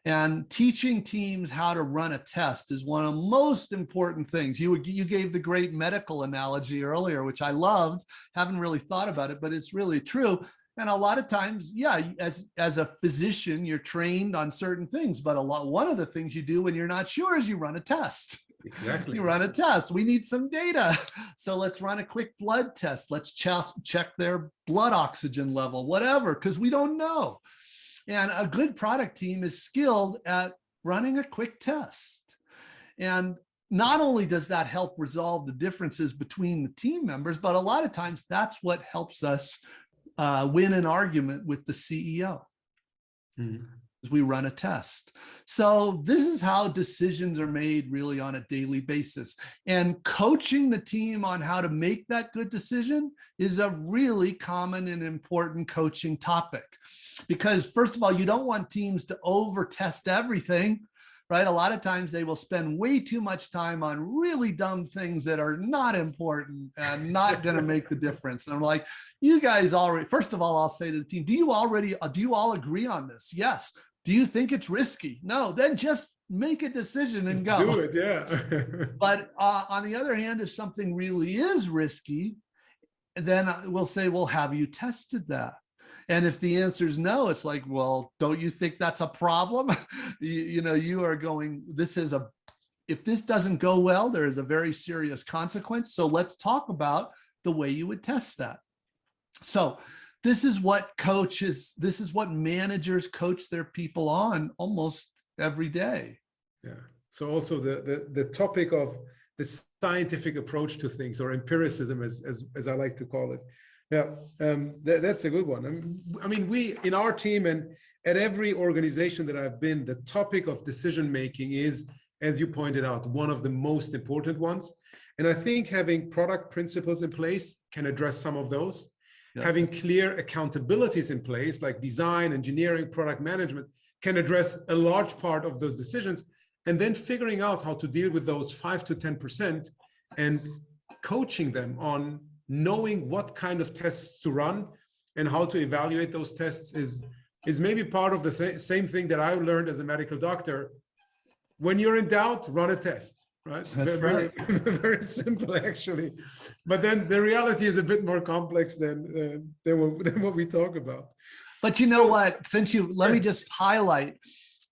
And teaching teams how to run a test is one of the most important things. You gave the great medical analogy earlier, which I loved. Haven't really thought about it, but it's really true. And a lot of times, yeah, as a physician, you're trained on certain things, but one of the things you do when you're not sure is you run a test. Exactly. You run a test. We need some data. So let's run a quick blood test. Let's check their blood oxygen level, whatever, because we don't know. And a good product team is skilled at running a quick test. And not only does that help resolve the differences between the team members, but a lot of times that's what helps us win an argument with the CEO. Mm-hmm. We run a test. So this is how decisions are made really on a daily basis. And coaching the team on how to make that good decision is a really common and important coaching topic. Because first of all, you don't want teams to over-test everything, right? A lot of times they will spend way too much time on really dumb things that are not important and not going to make the difference. And I'm like, you guys already, first of all, I'll say to the team, do you all agree on this? Yes. Do you think it's risky? No, then just make a decision and go. Do it, yeah. But on the other hand, if something really is risky, then we'll say, well, have you tested that? And if the answer is no, it's like, well, don't you think that's a problem? You are going, this is if this doesn't go well, there is a very serious consequence. So let's talk about the way you would test that. So this is what managers coach their people on almost every day. Yeah. So also the topic of the scientific approach to things, or empiricism, as I like to call it. Yeah, that's a good one. I mean, we in our team and at every organization that I've been, the topic of decision making is, as you pointed out, one of the most important ones. And I think having product principles in place can address some of those. Yes. Having clear accountabilities in place, like design, engineering, product management, can address a large part of those decisions. And then figuring out how to deal with those 5 to 10% and coaching them on knowing what kind of tests to run and how to evaluate those tests is maybe part of the same thing that I learned as a medical doctor. When you're in doubt, run a test, right? Very, very simple, actually. But then the reality is a bit more complex than what we talk about. But you know what, let me just highlight,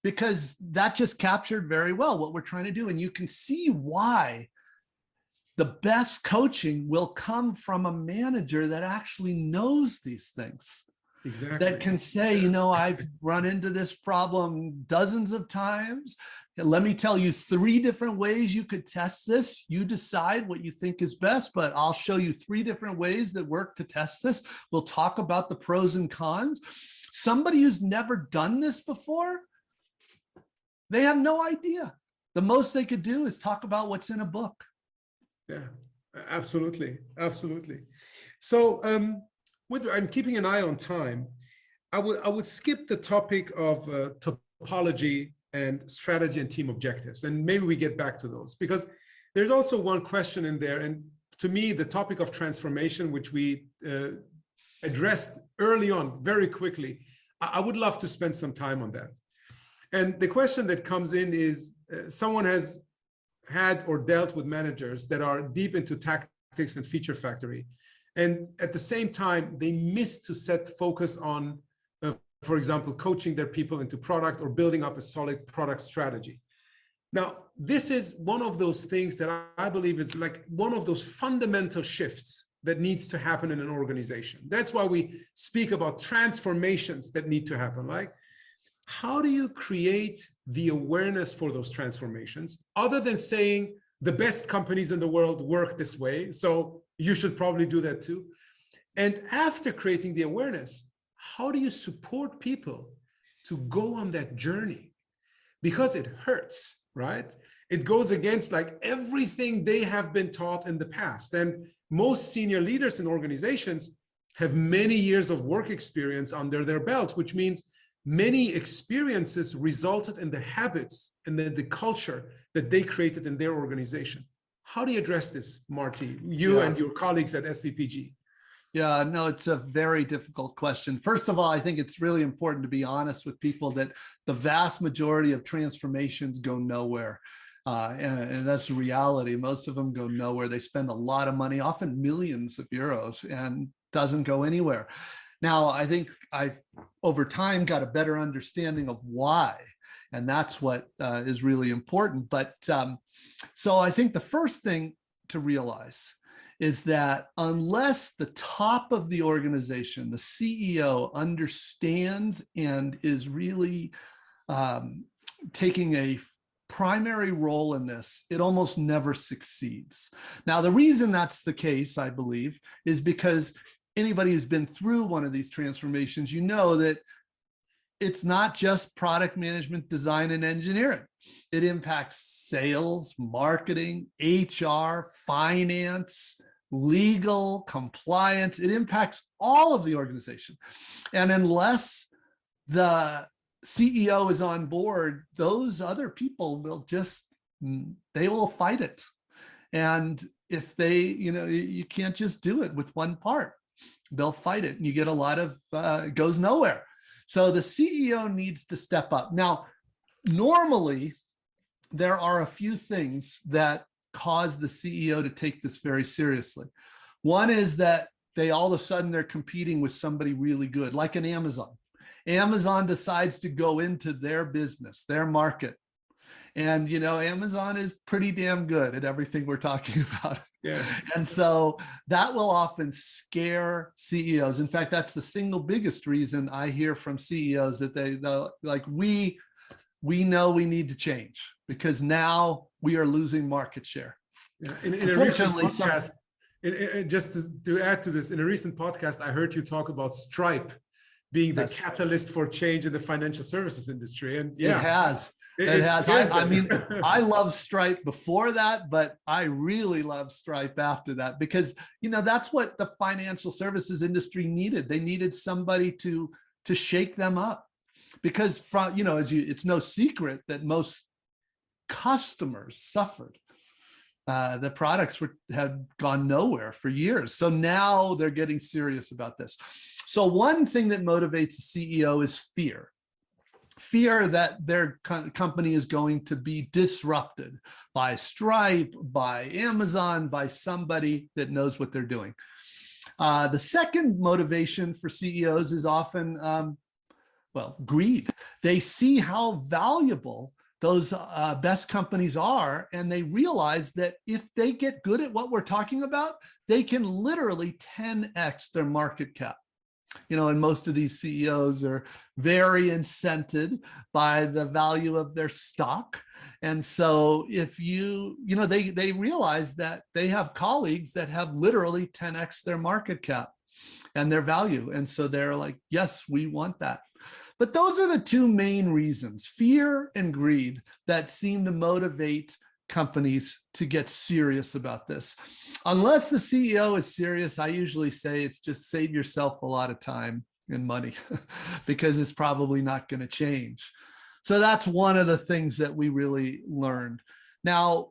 because that just captured very well what we're trying to do. And you can see why the best coaching will come from a manager that actually knows these things. Exactly. That can say, you know, I've run into this problem dozens of times. Let me tell you 3 different ways you could test this. You decide what you think is best, but I'll show you 3 different ways that work to test this. We'll talk about the pros and cons. Somebody who's never done this before, they have no idea. The most they could do is talk about what's in a book. Yeah, absolutely. Absolutely. So I'm keeping an eye on time. I would skip the topic of topology and strategy and team objectives, and maybe we get back to those, because there's also one question in there. And to me, the topic of transformation, which we addressed early on very quickly, I would love to spend some time on that. And the question that comes in is, someone has had or dealt with managers that are deep into tactics and feature factory. And at the same time, they miss to set focus on, for example, coaching their people into product or building up a solid product strategy. Now, this is one of those things that I believe is like one of those fundamental shifts that needs to happen in an organization. That's why we speak about transformations that need to happen. Like, how do you create the awareness for those transformations, other than saying the best companies in the world work this way, so you should probably do that too? And after creating the awareness, how do you support people to go on that journey? Because it hurts, right? It goes against like everything they have been taught in the past. And most senior leaders in organizations have many years of work experience under their belt, which means many experiences resulted in the habits and the culture that they created in their organization. How do you address this, Marty, you and your colleagues at SVPG? Yeah, no, it's a very difficult question. First of all, I think it's really important to be honest with people that the vast majority of transformations go nowhere. And that's the reality. Most of them go nowhere. They spend a lot of money, often millions of euros, and doesn't go anywhere. Now, I think I've over time got a better understanding of why, and that's what is really important. But so I think the first thing to realize is that unless the top of the organization, the CEO, understands and is really taking a primary role in this, it almost never succeeds. Now, the reason that's the case, I believe, is because anybody who's been through one of these transformations, you know that it's not just product management, design, and engineering. It impacts sales, marketing, HR, finance, legal, compliance. It impacts all of the organization. And unless the CEO is on board, those other people will they will fight it. And if they, you can't just do it with one part. They'll fight it, and you get a lot of, it goes nowhere. So the CEO needs to step up. Now, normally, there are a few things that cause the CEO to take this very seriously. One is that all of a sudden they're competing with somebody really good, like an Amazon. Amazon decides to go into their business, their market, And, Amazon is pretty damn good at everything we're talking about. Yeah. And so that will often scare CEOs. In fact, that's the single biggest reason I hear from CEOs that they're like, we know we need to change because now we are losing market share. Yeah. In a recent podcast, just to add to this, in a recent podcast, I heard you talk about Stripe being the catalyst for change in the financial services industry. And yeah, it has. It has. I mean, I love Stripe before that, but I really love Stripe after that because, that's what the financial services industry needed. They needed somebody to shake them up because it's no secret that most customers suffered. The products had gone nowhere for years. So now they're getting serious about this. So one thing that motivates a CEO is fear. Fear that their company is going to be disrupted by Stripe, by Amazon, by somebody that knows what they're doing. The second motivation for CEOs is often, greed. They see how valuable those best companies are, and they realize that if they get good at what we're talking about, they can literally 10x their market cap. And most of these CEOs are very incented by the value of their stock. And so if they realize that they have colleagues that have literally 10x their market cap and their value. And so they're like, yes, we want that. But those are the two main reasons, fear and greed, that seem to motivate companies to get serious about this. Unless the CEO is serious, I usually say it's just save yourself a lot of time and money because it's probably not going to change. So that's one of the things that we really learned. Now,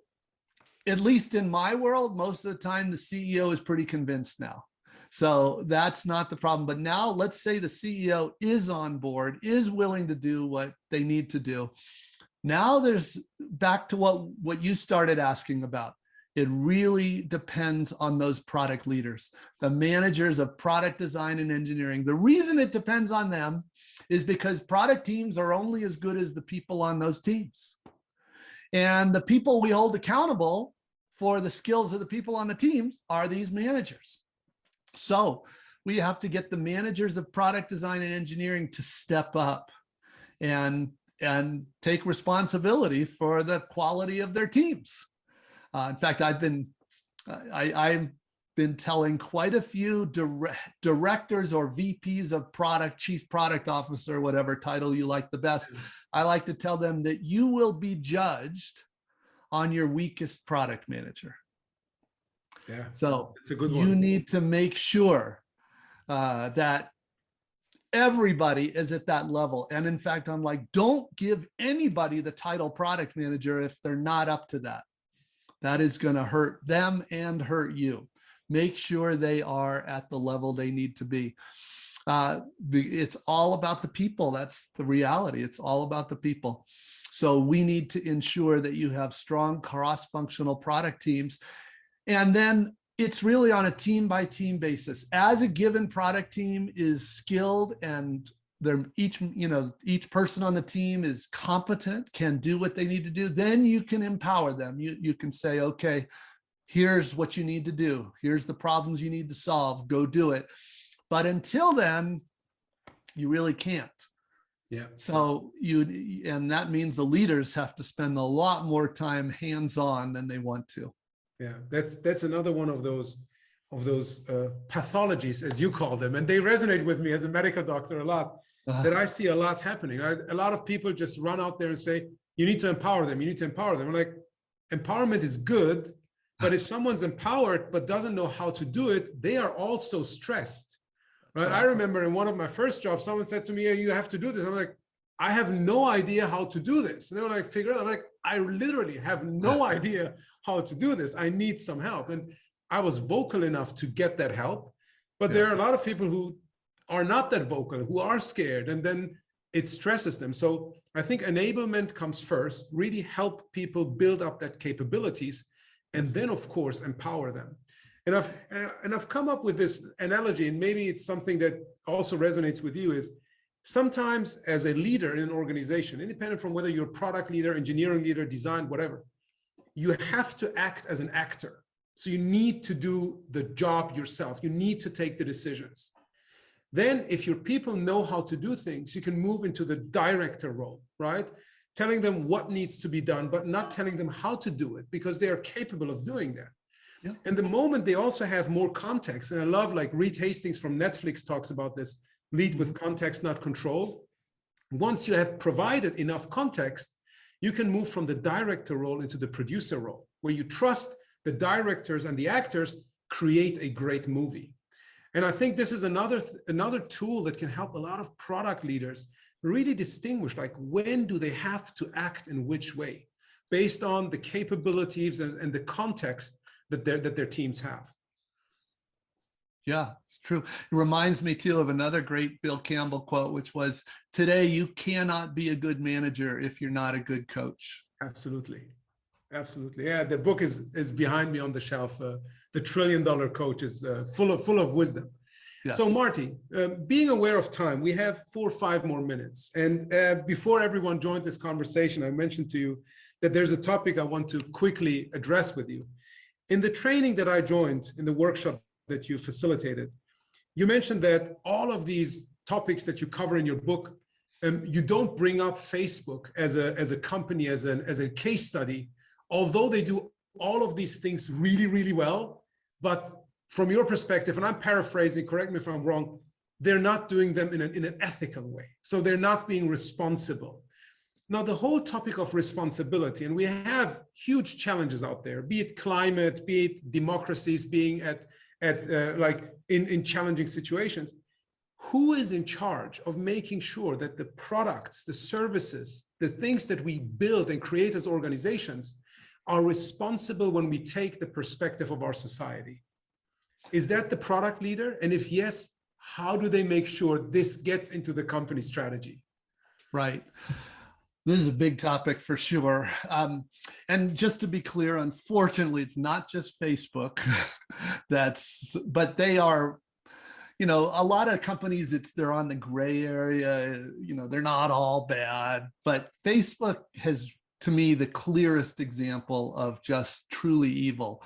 at least in my world, most of the time the CEO is pretty convinced now. So that's not the problem. But now let's say the CEO is on board, is willing to do what they need to do. Now there's back to what you started asking about. It really depends on those product leaders, the managers of product design and engineering. The reason it depends on them is because product teams are only as good as the people on those teams. And the people we hold accountable for the skills of the people on the teams are these managers. So we have to get the managers of product design and engineering to step up and take responsibility for the quality of their teams. In fact, I've been telling quite a few directors or VPs of product, chief product officer, whatever title you like the best. I like to tell them that you will be judged on your weakest product manager. Yeah, so it's a good one. You need to make sure that everybody is at that level. And in fact, I'm like, don't give anybody the title product manager if they're not up to that. That is going to hurt them and hurt you. Make sure they are at the level they need to be. It's all about the people. That's the reality. It's all about the people. So we need to ensure that you have strong cross-functional product teams. And then it's really on a team by team basis. As a given product team is skilled and they're each person on the team is competent, can do what they need to do, then you can empower them. You can say, okay, here's what you need to do. Here's the problems you need to solve. Go do it. But until then, you really can't. Yeah. So and that means the leaders have to spend a lot more time hands-on than they want to. Yeah, that's another one of those pathologies, as you call them, and they resonate with me as a medical doctor a lot. That I see a lot happening. A lot of people just run out there and say, "You need to empower them. You need to empower them." I'm like, empowerment is good, but if someone's empowered but doesn't know how to do it, they are also stressed. Right? I remember in one of my first jobs, someone said to me, "Hey, you have to do this." I'm like, I have no idea how to do this. And they were like, figure it out. I'm like, I literally have no idea how to do this. I need some help. And I was vocal enough to get that help. But there are a lot of people who are not that vocal, who are scared, and then it stresses them. So I think enablement comes first, really help people build up that capabilities, and then of course, empower them. And I've come up with this analogy, and maybe it's something that also resonates with you, is Sometimes as a leader in an organization, independent from whether you're a product leader, engineering leader, design, whatever, you have to act as an actor. So you need to do the job yourself. You need to take the decisions. Then if your people know how to do things, you can move into the director role, right? Telling them what needs to be done, but not telling them how to do it because they are capable of doing that. Yeah. And the moment they also have more context, and I love like Reed Hastings from Netflix talks about this, lead with context, not control. Once you have provided enough context, you can move from the director role into the producer role, where you trust the directors and the actors create a great movie. And I think this is another tool that can help a lot of product leaders really distinguish, like, when do they have to act in which way, based on the capabilities and the context that their teams have. Yeah, it's true. It reminds me too of another great Bill Campbell quote, which was, today you cannot be a good manager if you're not a good coach. Absolutely. Absolutely. Yeah, the book is behind me on the shelf. The $1 Trillion Coach is full of wisdom. Yes. So Marty, being aware of time, we have 4 or 5 more minutes. And before everyone joined this conversation, I mentioned to you that there's a topic I want to quickly address with you. In the training that I joined, in the workshop that you facilitated, you mentioned that all of these topics that you cover in your book, you don't bring up Facebook as a company, as a case study, although they do all of these things really, really well. But from your perspective, and I'm paraphrasing, correct me if I'm wrong, they're not doing them in an ethical way. So they're not being responsible. Now, the whole topic of responsibility, and we have huge challenges out there, be it climate, be it democracies being in challenging situations. Who is in charge of making sure that the products, the services, the things that we build and create as organizations are responsible when we take the perspective of our society? Is that the product leader? And if yes, how do they make sure this gets into the company strategy? Right. This is a big topic for sure. And just to be clear, unfortunately, it's not just Facebook but they are, a lot of companies, they're on the gray area, they're not all bad, but Facebook has, to me, the clearest example of just truly evil.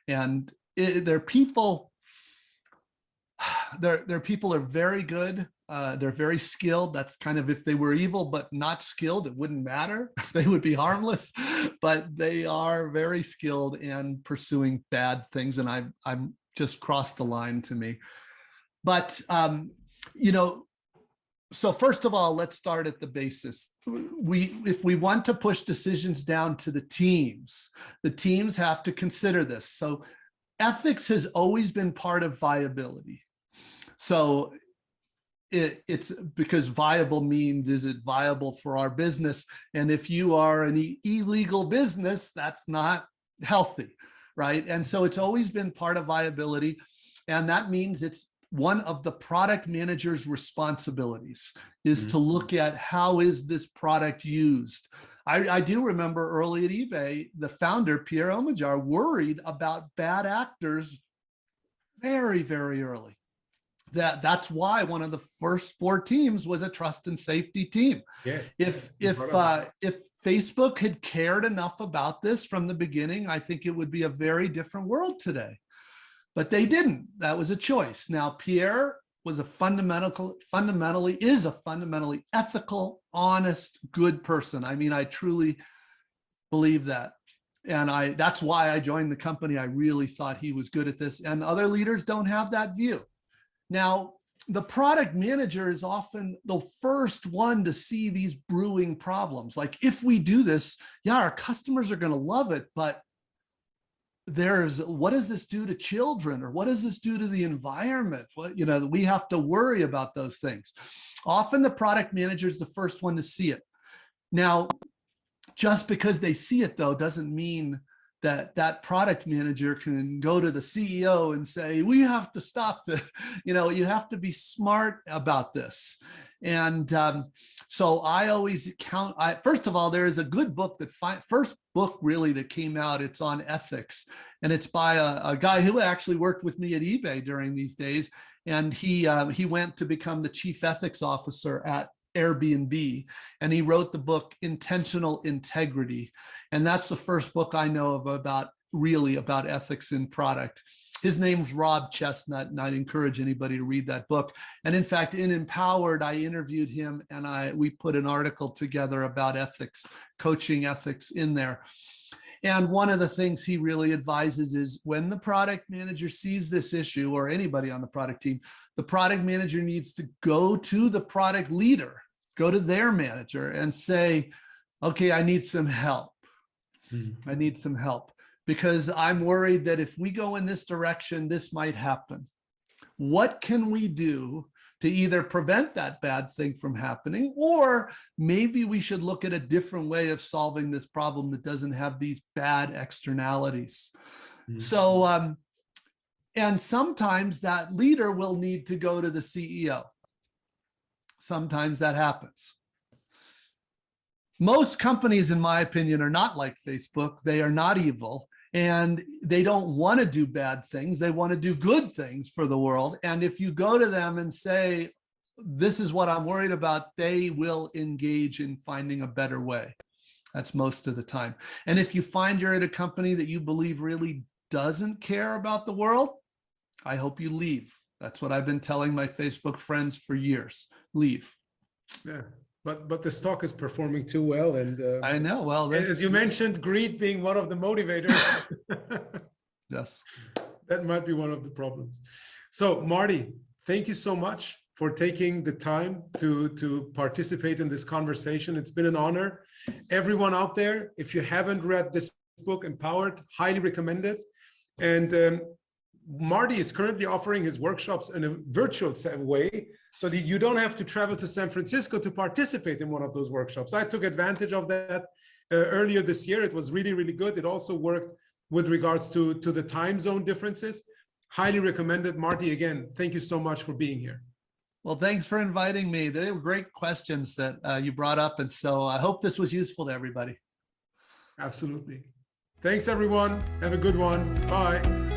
And their people are very good. They're very skilled. That's kind of, if they were evil but not skilled, it wouldn't matter. They would be harmless, but they are very skilled and pursuing bad things. And I'm just crossed the line to me. But, so first of all, let's start at the basis. If we want to push decisions down to the teams have to consider this. So ethics has always been part of viability. So it's because viable means, is it viable for our business? And if you are an illegal business, that's not healthy, right? And so it's always been part of viability. And that means it's one of the product manager's responsibilities is to look at how is this product used. I do remember early at eBay, the founder, Pierre Omidyar, worried about bad actors very, very early. That's why one of the first 4 teams was a trust and safety team. Yes. If Facebook had cared enough about this from the beginning, I think it would be a very different world today. But they didn't. That was a choice. Now, Pierre was a fundamentally ethical, honest, good person. I mean, I truly believe that. And that's why I joined the company. I really thought he was good at this. And other leaders don't have that view. Now, the product manager is often the first one to see these brewing problems. Like, if we do this, yeah, our customers are going to love it, but what does this do to children, or what does this do to the environment? We have to worry about those things. Often the product manager is the first one to see it. Now, just because they see it, though, doesn't mean that product manager can go to the CEO and say, we have to stop this. You have to be smart about this. And so I always first of all, there is a good book first book really that came out, it's on ethics. And it's by a guy who actually worked with me at eBay during these days. and he went to become the chief ethics officer at Airbnb, and he wrote the book Intentional Integrity. And that's the first book I know of about ethics in product. His name's Rob Chestnut, and I'd encourage anybody to read that book. And in fact, in Empowered, I interviewed him, and we put an article together about ethics, coaching ethics in there. And one of the things he really advises is when the product manager sees this issue, or anybody on the product team, the product manager needs to go to the product leader, go to their manager and say, okay, I need some help. I need some help because I'm worried that if we go in this direction, this might happen. What can we do to either prevent that bad thing from happening, or maybe we should look at a different way of solving this problem that doesn't have these bad externalities. So, and sometimes that leader will need to go to the CEO. Sometimes that happens. Most companies, in my opinion, are not like Facebook. They are not evil, and they don't want to do bad things. They want to do good things for the world. And if you go to them and say, this is what I'm worried about, they will engage in finding a better way. That's most of the time. And if you find you're at a company that you believe really doesn't care about the world, I hope you leave. That's what I've been telling my Facebook friends for years. Leave. Yeah. But the stock is performing too well, and I know. Well, as you mentioned, greed being one of the motivators. Yes, that might be one of the problems. So, Marty, thank you so much for taking the time to participate in this conversation. It's been an honor. Everyone out there, if you haven't read this book, Empowered, highly recommend it. And Marty is currently offering his workshops in a virtual way, so that you don't have to travel to San Francisco to participate in one of those workshops. I took advantage of that earlier this year. It was really, really good. It also worked with regards to the time zone differences. Highly recommended. Marty, again, thank you so much for being here. Well, thanks for inviting me. They were great questions that you brought up, and so I hope this was useful to everybody. Absolutely. Thanks, everyone. Have a good one. Bye.